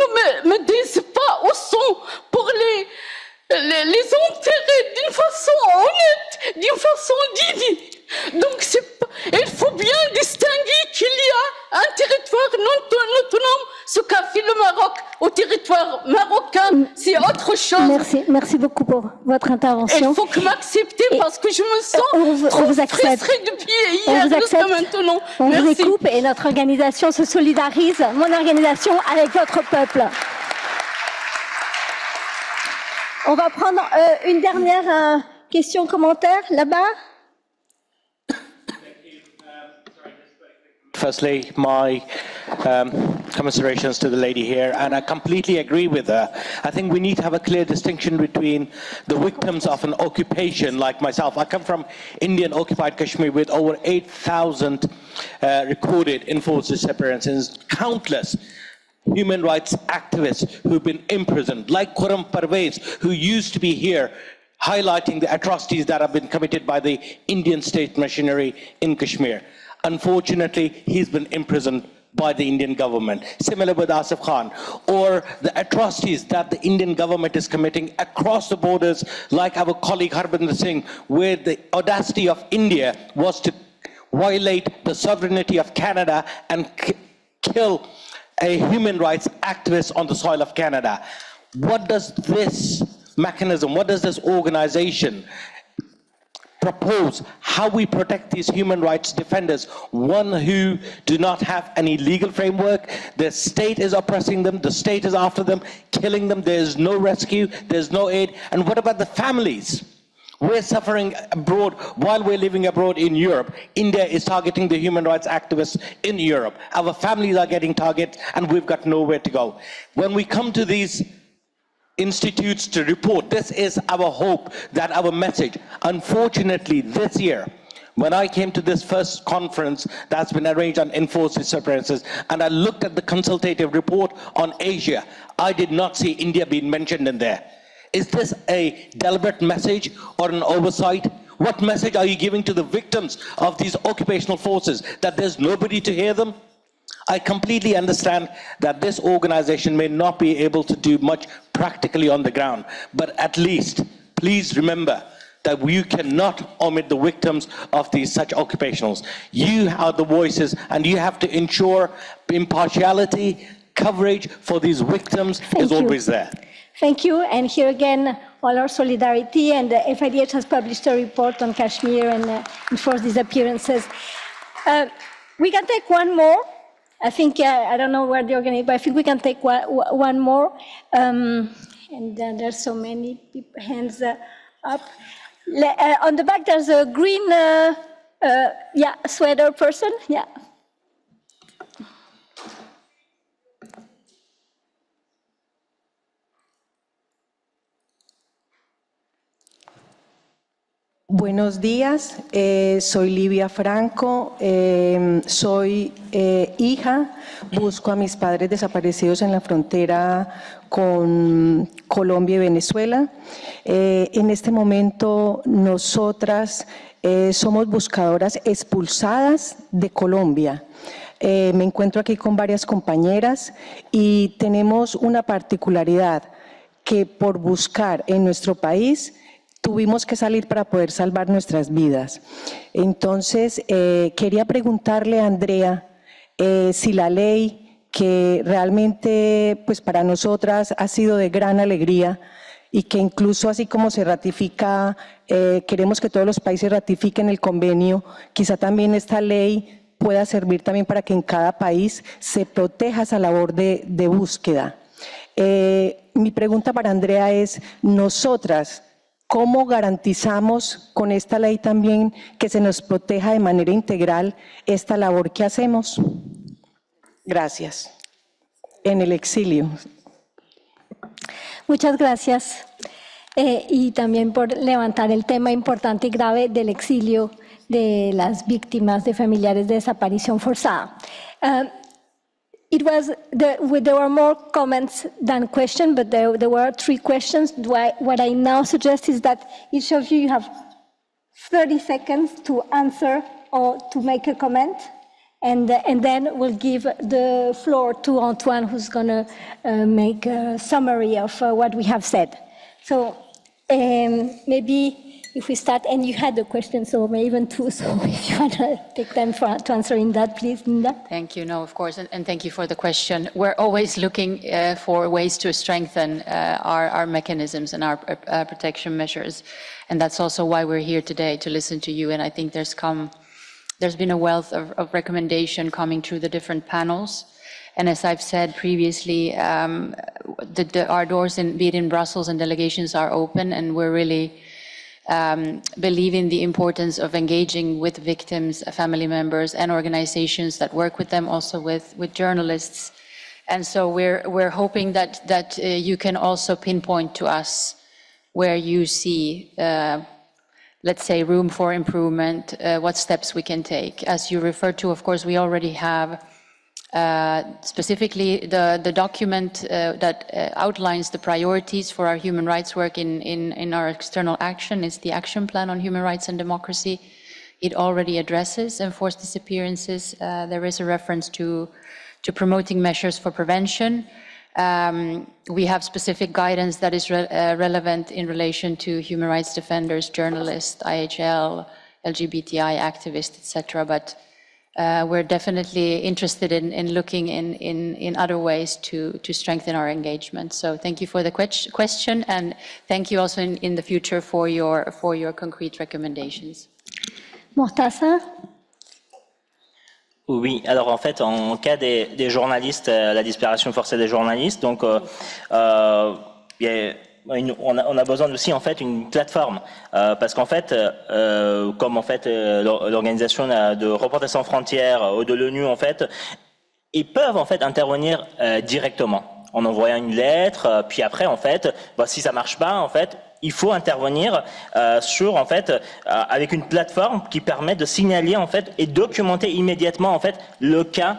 ne me disent pas où sont pour les enterrer d'une façon honnête, d'une façon digne. Donc il faut bien distinguer qu'il y a un territoire non autonome, ce qu'a fait le Maroc au territoire marocain, c'est autre chose. Merci beaucoup pour votre intervention. Il faut que m'accepter parce que je me sens trop frustrée depuis hier jusqu'à maintenant. On vous écoute et notre organisation se solidarise, mon organisation, avec votre peuple. On va prendre une dernière question, commentaire, là-bas. Firstly, my commiserations to the lady here, and I completely agree with her. I think we need to have a clear distinction between the victims of an occupation like myself. I come from Indian occupied Kashmir with over 8,000 recorded enforced disappearances, countless human rights activists who've been imprisoned, like Khurram Parvez, who used to be here, highlighting the atrocities that have been committed by the Indian state machinery in Kashmir. Unfortunately, he's been imprisoned by the Indian government. Similar with Asif Khan, or the atrocities that the Indian government is committing across the borders, like our colleague Harbinder Singh, where the audacity of India was to violate the sovereignty of Canada and kill a human rights activist on the soil of Canada. What does this mechanism, what does this organization propose how we protect these human rights defenders, one who do not have any legal framework? The state is oppressing them, the state is after them, killing them, there's no rescue, there's no aid. And what about the families? We're suffering abroad while we're living abroad in Europe. India is targeting the human rights activists in Europe. Our families are getting targeted and we've got nowhere to go. When we come to these institutes to report, this is our hope, that our message. Unfortunately, this year, when I came to this first conference that's been arranged on enforced disappearances, and I looked at the consultative report on Asia, I did not see India being mentioned in there. Is this a deliberate message or an oversight? What message are you giving to the victims of these occupational forces, that there's nobody to hear them? I completely understand that this organization may not be able to do much practically on the ground, but at least, please remember that you cannot omit the victims of these such occupationals. You are the voices, and you have to ensure impartiality, coverage for these victims is always there. Thank you, and here again, all our solidarity, and the FIDH has published a report on Kashmir and enforced disappearances. We can take one more. I think, I don't know where the organization, but I think we can take one more. And then there's so many people, hands up. On the back, there's a green sweater person, yeah. Buenos días, soy Livia Franco, soy hija, busco a mis padres desaparecidos en la frontera con Colombia y Venezuela. En este momento nosotras somos buscadoras expulsadas de Colombia. Me encuentro aquí con varias compañeras y tenemos una particularidad, que por buscar en nuestro país tuvimos que salir para poder salvar nuestras vidas. Entonces, quería preguntarle a Andrea si la ley, que realmente pues para nosotras ha sido de gran alegría y que incluso así como se ratifica, queremos que todos los países ratifiquen el convenio, quizá también esta ley pueda servir también para que en cada país se proteja esa labor de búsqueda. Mi pregunta para Andrea es, nosotras, ¿cómo garantizamos con esta ley también que se nos proteja de manera integral esta labor que hacemos? Gracias. En el exilio. Muchas gracias. Y también por levantar el tema importante y grave del exilio de las víctimas de familiares de desaparición forzada. There were more comments than questions, but there were 3 questions. What I now suggest is that each of you have 30 seconds to answer or to make a comment, and then we'll give the floor to Antoine, who's going to make a summary of what we have said. So maybe if we start, and you had a question, so maybe even 2, so if you want to take time to answering that, please, Linda. Thank you, no, of course, and thank you for the question. We're always looking for ways to strengthen our mechanisms and our protection measures, and that's also why we're here today, to listen to you, and I think there's been a wealth of recommendation coming through the different panels. And as I've said previously, our doors, be it in Brussels and delegations, are open, and we're really believe in the importance of engaging with victims, family members, and organizations that work with them, also with journalists. And so we're hoping that you can also pinpoint to us where you see, let's say, room for improvement, what steps we can take. As you referred to, of course, we already have specifically the document that outlines the priorities for our human rights work in our external action is the Action Plan on Human Rights and Democracy. It already addresses enforced disappearances. There is a reference to promoting measures for prevention. We have specific guidance that is relevant in relation to human rights defenders, journalists, IHL, LGBTI activists, etc. But we're definitely interested in looking in other ways to strengthen our engagement. So thank you for the question, and thank you also in the future for your concrete recommendations. Mortaza. Oui, alors en fait, en cas des journalistes, la disparition forcée des journalistes, donc on a besoin aussi en fait une plateforme parce qu'en fait, comme en fait l'organisation de Reporters sans frontières ou de l'ONU en fait, ils peuvent en fait intervenir directement en envoyant une lettre, puis après en fait, si ça marche pas en fait. Il faut intervenir en fait, avec une plateforme qui permet de signaler en fait et documenter immédiatement en fait le cas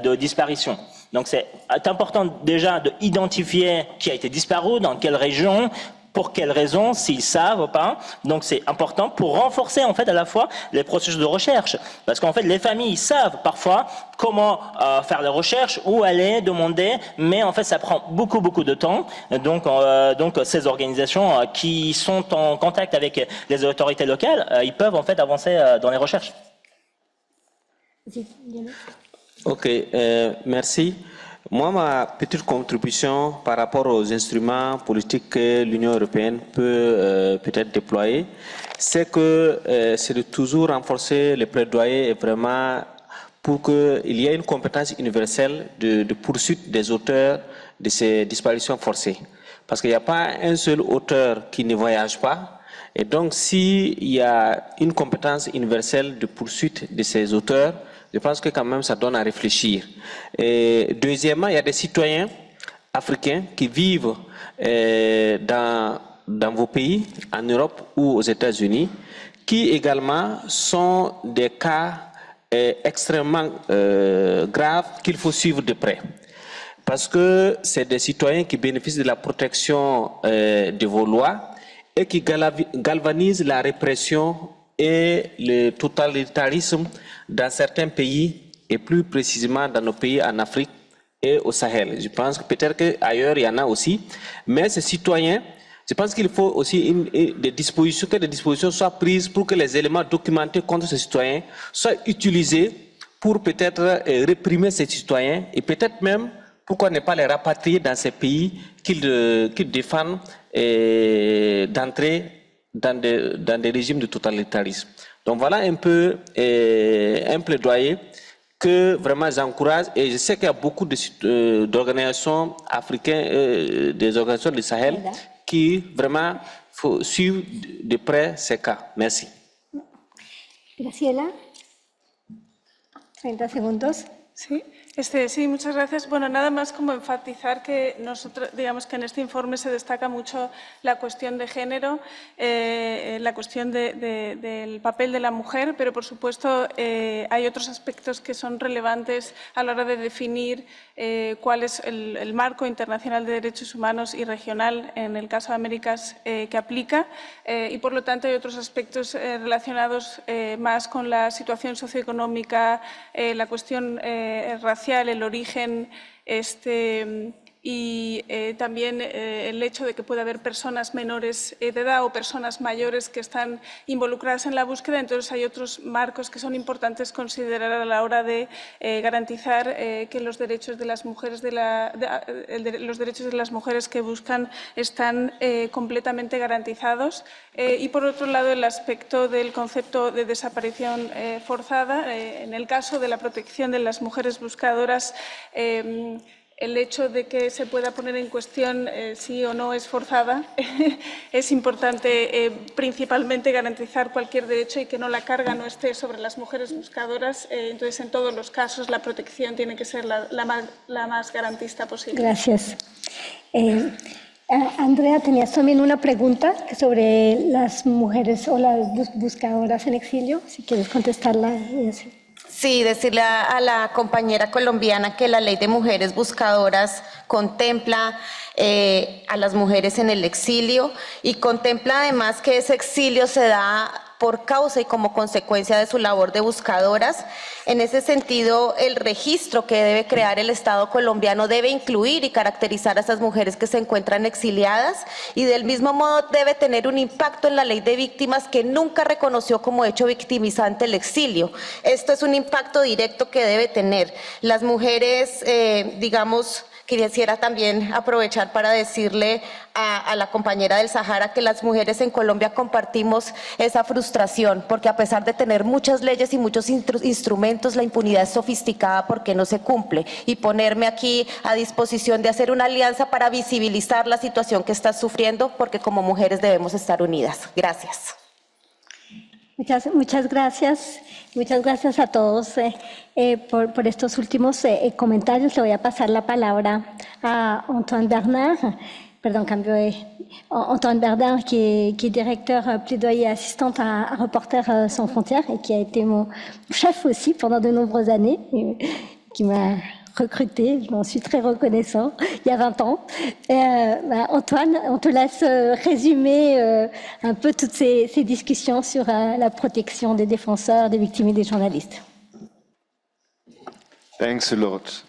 de disparition. Donc c'est important déjà d'identifier qui a été disparu, dans quelle région, pour quelles raisons, s'ils savent ou pas. Donc c'est important pour renforcer en fait à la fois les processus de recherche, parce qu'en fait les familles savent parfois comment faire les recherches, où aller demander, mais en fait ça prend beaucoup de temps. Donc ces organisations qui sont en contact avec les autorités locales, ils peuvent en fait avancer dans les recherches. Ok, merci. Moi, ma petite contribution par rapport aux instruments politiques que l'Union européenne peut peut-être déployer, c'est que c'est de toujours renforcer les plaidoyers et vraiment pour qu'il y ait une compétence universelle de poursuite des auteurs de ces disparitions forcées. Parce qu'il n'y a pas un seul auteur qui ne voyage pas. Et donc, s'il y a une compétence universelle de poursuite de ces auteurs, je pense que quand même ça donne à réfléchir. Et deuxièmement, il y a des citoyens africains qui vivent dans vos pays, en Europe ou aux États-Unis, qui également sont des cas extrêmement graves qu'il faut suivre de près. Parce que c'est des citoyens qui bénéficient de la protection de vos lois et qui galvanisent la répression et le totalitarisme dans certains pays, et plus précisément dans nos pays en Afrique et au Sahel. Je pense que peut-être qu'ailleurs il y en a aussi, mais ces citoyens, je pense qu'il faut aussi que des dispositions soient prises pour que les éléments documentés contre ces citoyens soient utilisés pour peut-être réprimer ces citoyens et peut-être même pourquoi ne pas les rapatrier dans ces pays qu'ils défendent d'entrer dans des régimes de totalitarisme. Donc voilà un peu un plaidoyer que vraiment j'encourage, et je sais qu'il y a beaucoup d'organisations africaines, des organisations du Sahel qui vraiment suivent de près ces cas. Merci. Graciela, 30 segundos. Sí. Sí, muchas gracias. Bueno, nada más como enfatizar que nosotros, digamos que en este informe se destaca mucho la cuestión de género, la cuestión del papel de la mujer, pero por supuesto hay otros aspectos que son relevantes a la hora de definir cuál es el marco internacional de derechos humanos y regional, en el caso de Américas, que aplica, y por lo tanto hay otros aspectos relacionados más con la situación socioeconómica, la cuestión racial, el origen y también el hecho de que pueda haber personas menores de edad o personas mayores que están involucradas en la búsqueda. Entonces hay otros marcos que son importantes considerar a la hora de garantizar que los derechos de las mujeres los derechos de las mujeres que buscan están completamente garantizados. Y por otro lado el aspecto del concepto de desaparición forzada. En el caso de la protección de las mujeres buscadoras, el hecho de que se pueda poner en cuestión si o no es forzada, es importante principalmente garantizar cualquier derecho y que no la carga no esté sobre las mujeres buscadoras. Entonces, en todos los casos, la protección tiene que ser la más garantista posible. Gracias. Andrea, tenías también una pregunta sobre las mujeres o las buscadoras en exilio, si quieres contestarla. Sí, decirle a la compañera colombiana que la ley de mujeres buscadoras contempla a las mujeres en el exilio y contempla además que ese exilio se da por causa y como consecuencia de su labor de buscadoras. En ese sentido, el registro que debe crear el Estado colombiano debe incluir y caracterizar a esas mujeres que se encuentran exiliadas y del mismo modo debe tener un impacto en la ley de víctimas que nunca reconoció como hecho victimizante el exilio. Esto es un impacto directo que debe tener. Las mujeres, digamos, quisiera también aprovechar para decirle a la compañera del Sahara que las mujeres en Colombia compartimos esa frustración, porque a pesar de tener muchas leyes y muchos instrumentos, la impunidad es sofisticada porque no se cumple. Y ponerme aquí a disposición de hacer una alianza para visibilizar la situación que estás sufriendo, porque como mujeres debemos estar unidas. Gracias. Muchas gracias. Muchas gracias a todos por estos últimos comentarios. Le voy a pasar la palabra a Antoine Bernard. Pardon, Antoine Bernard, qui est directeur plaidoyer assistante à Reporters sans frontières et qui a été mon chef aussi pendant de nombreuses années, qui m'a recruté, je m'en suis très reconnaissant, il y a 20 ans. Antoine, on te laisse résumer un peu toutes ces discussions sur la protection des défenseurs, des victimes et des journalistes. Thanks a lot,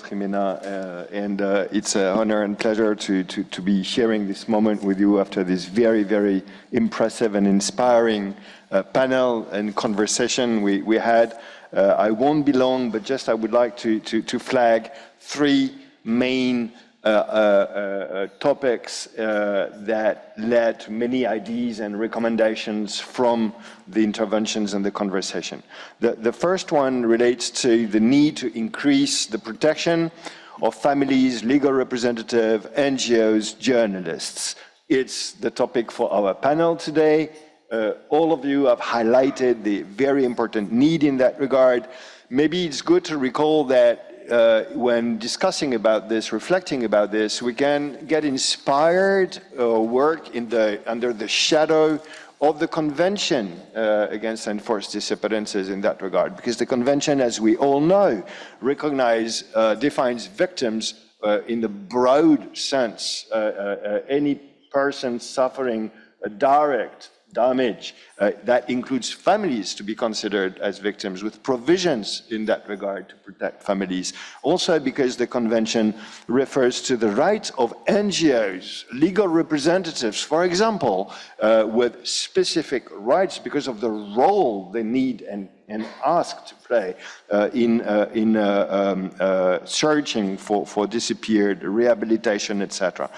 Jimena, and it's an honor and pleasure to be sharing this moment with you after this very, very impressive and inspiring panel and conversation we had. I won't be long, but just I would like to flag three main topics that led to many ideas and recommendations from the interventions and the conversation. The first one relates to the need to increase the protection of families, legal representatives, NGOs, journalists. It's the topic for our panel today. All of you have highlighted the very important need in that regard. Maybe it's good to recall that when discussing about this, reflecting about this, we can get inspired or work under the shadow of the Convention against enforced disappearances in that regard, because the Convention, as we all know, defines victims in the broad sense, any person suffering a direct damage. That includes families to be considered as victims, with provisions in that regard to protect families. Also because the Convention refers to the rights of NGOs, legal representatives, for example, with specific rights because of the role they need and asked to play in searching for disappeared, rehabilitation, etc.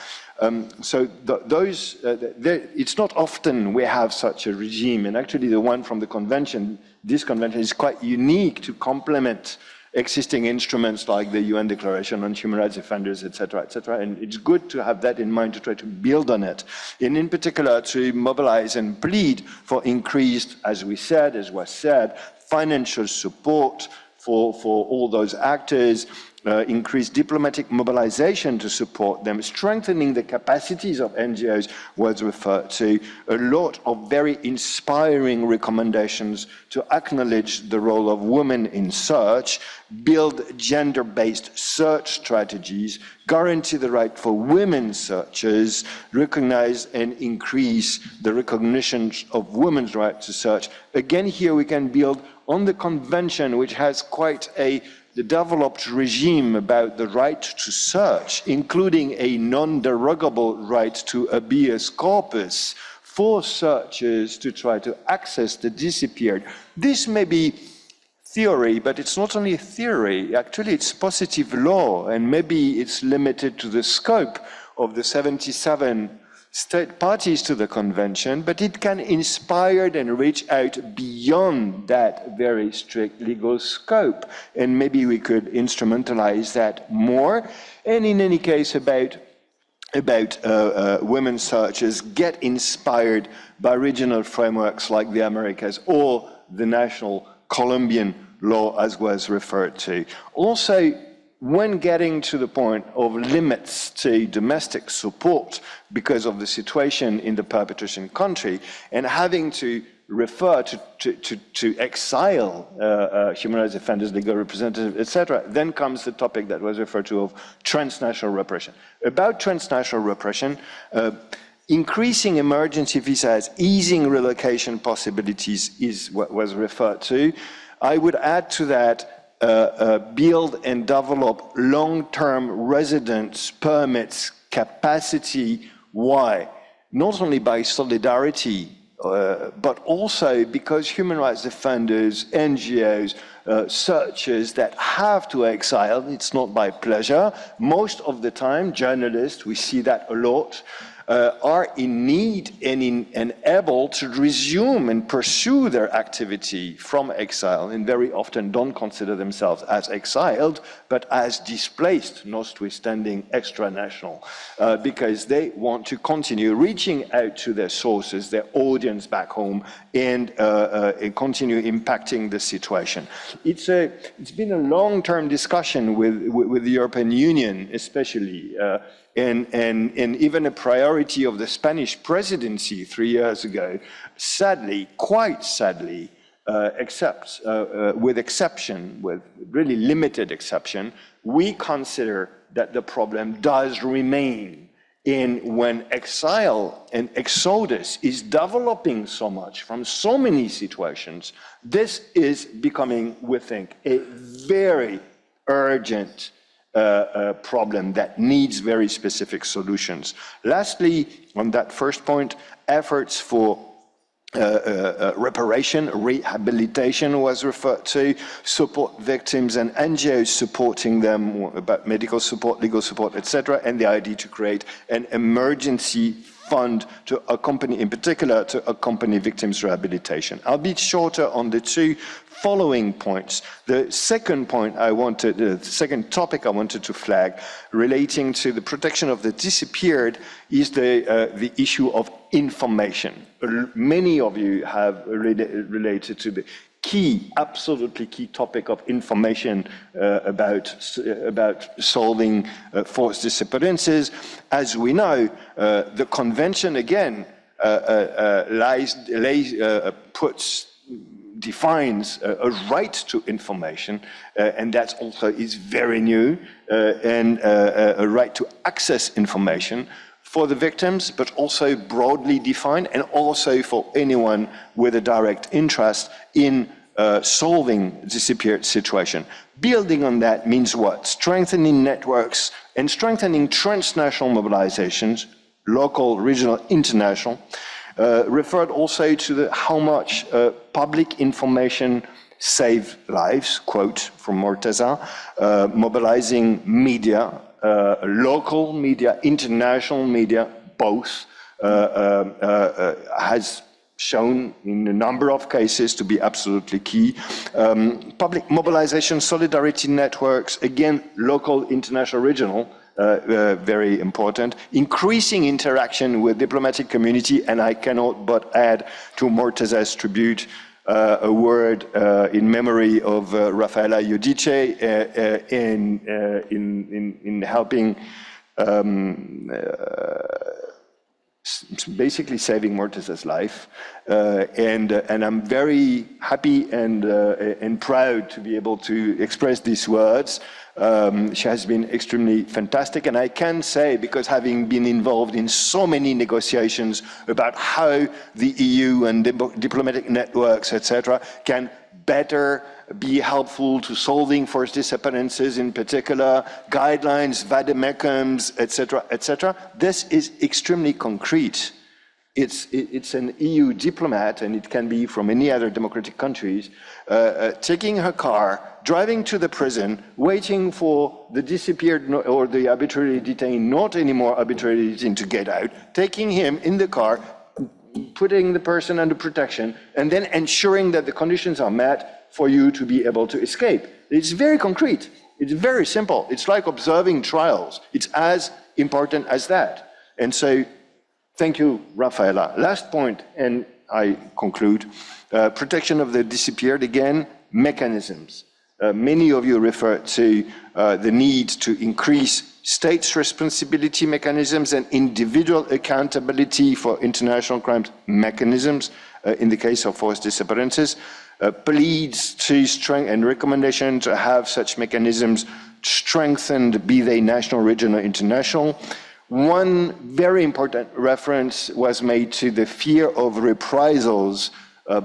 It's not often we have such a regime, and actually the one from the convention, this convention is quite unique to complement existing instruments like the UN Declaration on Human Rights Offenders, etc., etc. And it's good to have that in mind to try to build on it, and in particular to mobilize and plead for increased, as was said, financial support for all those actors, increased diplomatic mobilization to support them, strengthening the capacities of NGOs was referred to, a lot of very inspiring recommendations to acknowledge the role of women in search, build gender-based search strategies, guarantee the right for women searchers, recognize and increase the recognition of women's right to search. Again, here we can build on the convention, which has quite a developed regime about the right to search, including a non-derogable right to habeas corpus for searchers to try to access the disappeared. This may be theory, but it's not only theory, actually it's positive law, and maybe it's limited to the scope of the 77 state parties to the convention, but it can inspire and reach out beyond that very strict legal scope, and maybe we could instrumentalize that more. And in any case, about women searchers, get inspired by regional frameworks like the Americas or the national Colombian law, as was referred to. Also, when getting to the point of limits to domestic support because of the situation in the perpetration country, and having to refer to exile human rights offenders, legal representatives, etc., then comes the topic that was referred to of transnational repression. About transnational repression, Increasing emergency visas, easing relocation possibilities is what was referred to. I would add to that, build and develop long-term residence permits capacity. Why? Not only by solidarity, but also because human rights defenders, NGOs, searchers that have to exile, it's not by pleasure. Most of the time, journalists, we see that a lot, are in need and able to resume and pursue their activity from exile, and very often don't consider themselves as exiled, but as displaced, notwithstanding extra-national, because they want to continue reaching out to their sources, their audience back home, and continue impacting the situation. It's been a long-term discussion with the European Union, especially, and even a priority of the Spanish presidency 3 years ago, sadly, quite sadly, with really limited exception, we consider that the problem does remain when exile and exodus is developing so much from so many situations. This is becoming, we think, a very urgent problem that needs very specific solutions. Lastly, on that first point, efforts for reparation, rehabilitation was referred to, support victims and NGOs supporting them about medical support, legal support, etc., and the idea to create an emergency fund to accompany, in particular, to accompany victims' rehabilitation. I'll be shorter on the two following points. The second point the second topic I wanted to flag relating to the protection of the disappeared is the issue of information. Many of you have related to the absolutely key topic of information about solving forced disappearances. As we know, the convention again defines a right to information, and that also is very new, and a right to access information for the victims, but also broadly defined, and also for anyone with a direct interest in solving disappeared situation. Building on that means what? Strengthening networks and strengthening transnational mobilizations, local, regional, international, referred also to how much public information save lives, quote from Morteza, mobilizing media, local media, international media, both, has shown in a number of cases to be absolutely key. Public mobilization, solidarity networks, again, local, international, regional, very important. Increasing interaction with diplomatic community, and I cannot but add to Morteza's tribute a word in memory of Rafaela Giudice in helping basically saving Morteza's life, and I'm very happy and proud to be able to express these words. She has been extremely fantastic, and I can say, because having been involved in so many negotiations about how the EU and diplomatic networks, etc., can better be helpful to solving forced disappearances, in particular, guidelines, vademecums, etc., etc. This is extremely concrete. It's an EU diplomat, and it can be from any other democratic countries, taking her car, driving to the prison, waiting for the disappeared or the arbitrarily detained, not anymore arbitrarily detained, to get out, taking him in the car, putting the person under protection, and then ensuring that the conditions are met for you to be able to escape. It's very concrete. It's very simple. It's like observing trials. It's as important as that. And so, thank you, Rafaela. Last point, and I conclude. Protection of the disappeared, again, mechanisms. Many of you refer to the need to increase states' responsibility mechanisms and individual accountability for international crimes mechanisms in the case of forced disappearances. Pleads to strengthen and recommendation to have such mechanisms strengthened, be they national, regional, international. One very important reference was made to the fear of reprisals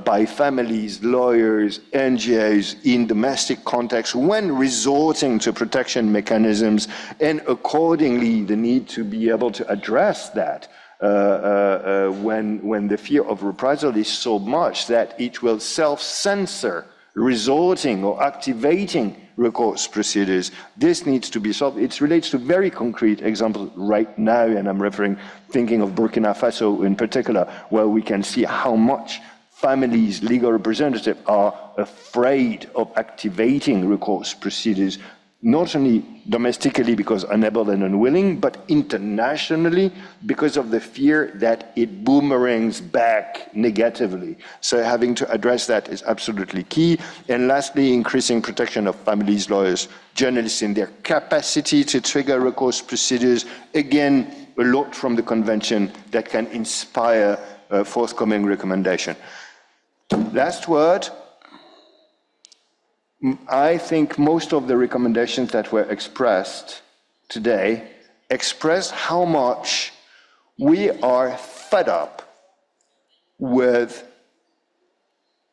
by families, lawyers, NGOs in domestic context when resorting to protection mechanisms, and accordingly the need to be able to address that when the fear of reprisal is so much that it will self-censor resorting or activating recourse procedures. This needs to be solved. It relates to very concrete examples right now, and I'm thinking of Burkina Faso in particular, where we can see how much families, legal representatives are afraid of activating recourse procedures, not only domestically because unable and unwilling, but internationally because of the fear that it boomerangs back negatively. So having to address that is absolutely key. And lastly, increasing protection of families, lawyers, journalists in their capacity to trigger recourse procedures. Again, a lot from the convention that can inspire a forthcoming recommendation. Last word. I think most of the recommendations that were expressed today express how much we are fed up with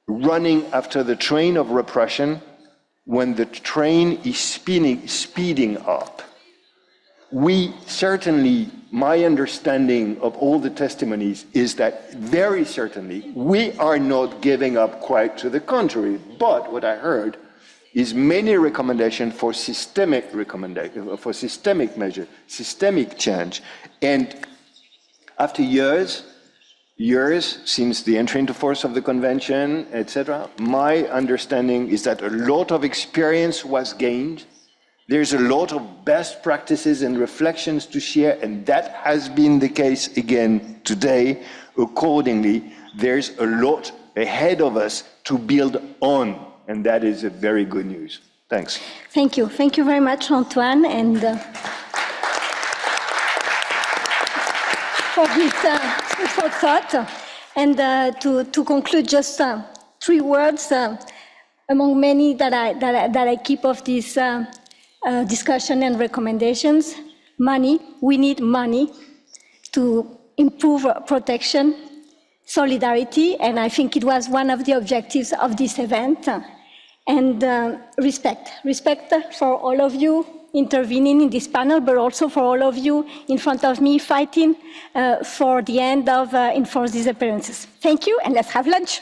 running after the train of repression when the train is speeding up. We certainly, my understanding of all the testimonies is that very certainly we are not giving up, quite to the contrary. But what I heard is many recommendations for systemic measure, systemic change. And after years since the entry into force of the convention, etc., my understanding is that a lot of experience was gained. There's a lot of best practices and reflections to share, and that has been the case again today. Accordingly, there's a lot ahead of us to build on. And that is a very good news. Thanks. Thank you. Thank you very much, Antoine, and for this for thought. And to conclude, just 3 words among many that I keep of this discussion and recommendations. Money. We need money to improve protection, solidarity, and I think it was one of the objectives of this event. And respect for all of you intervening in this panel, but also for all of you in front of me fighting for the end of enforced disappearances. Thank you, and let's have lunch.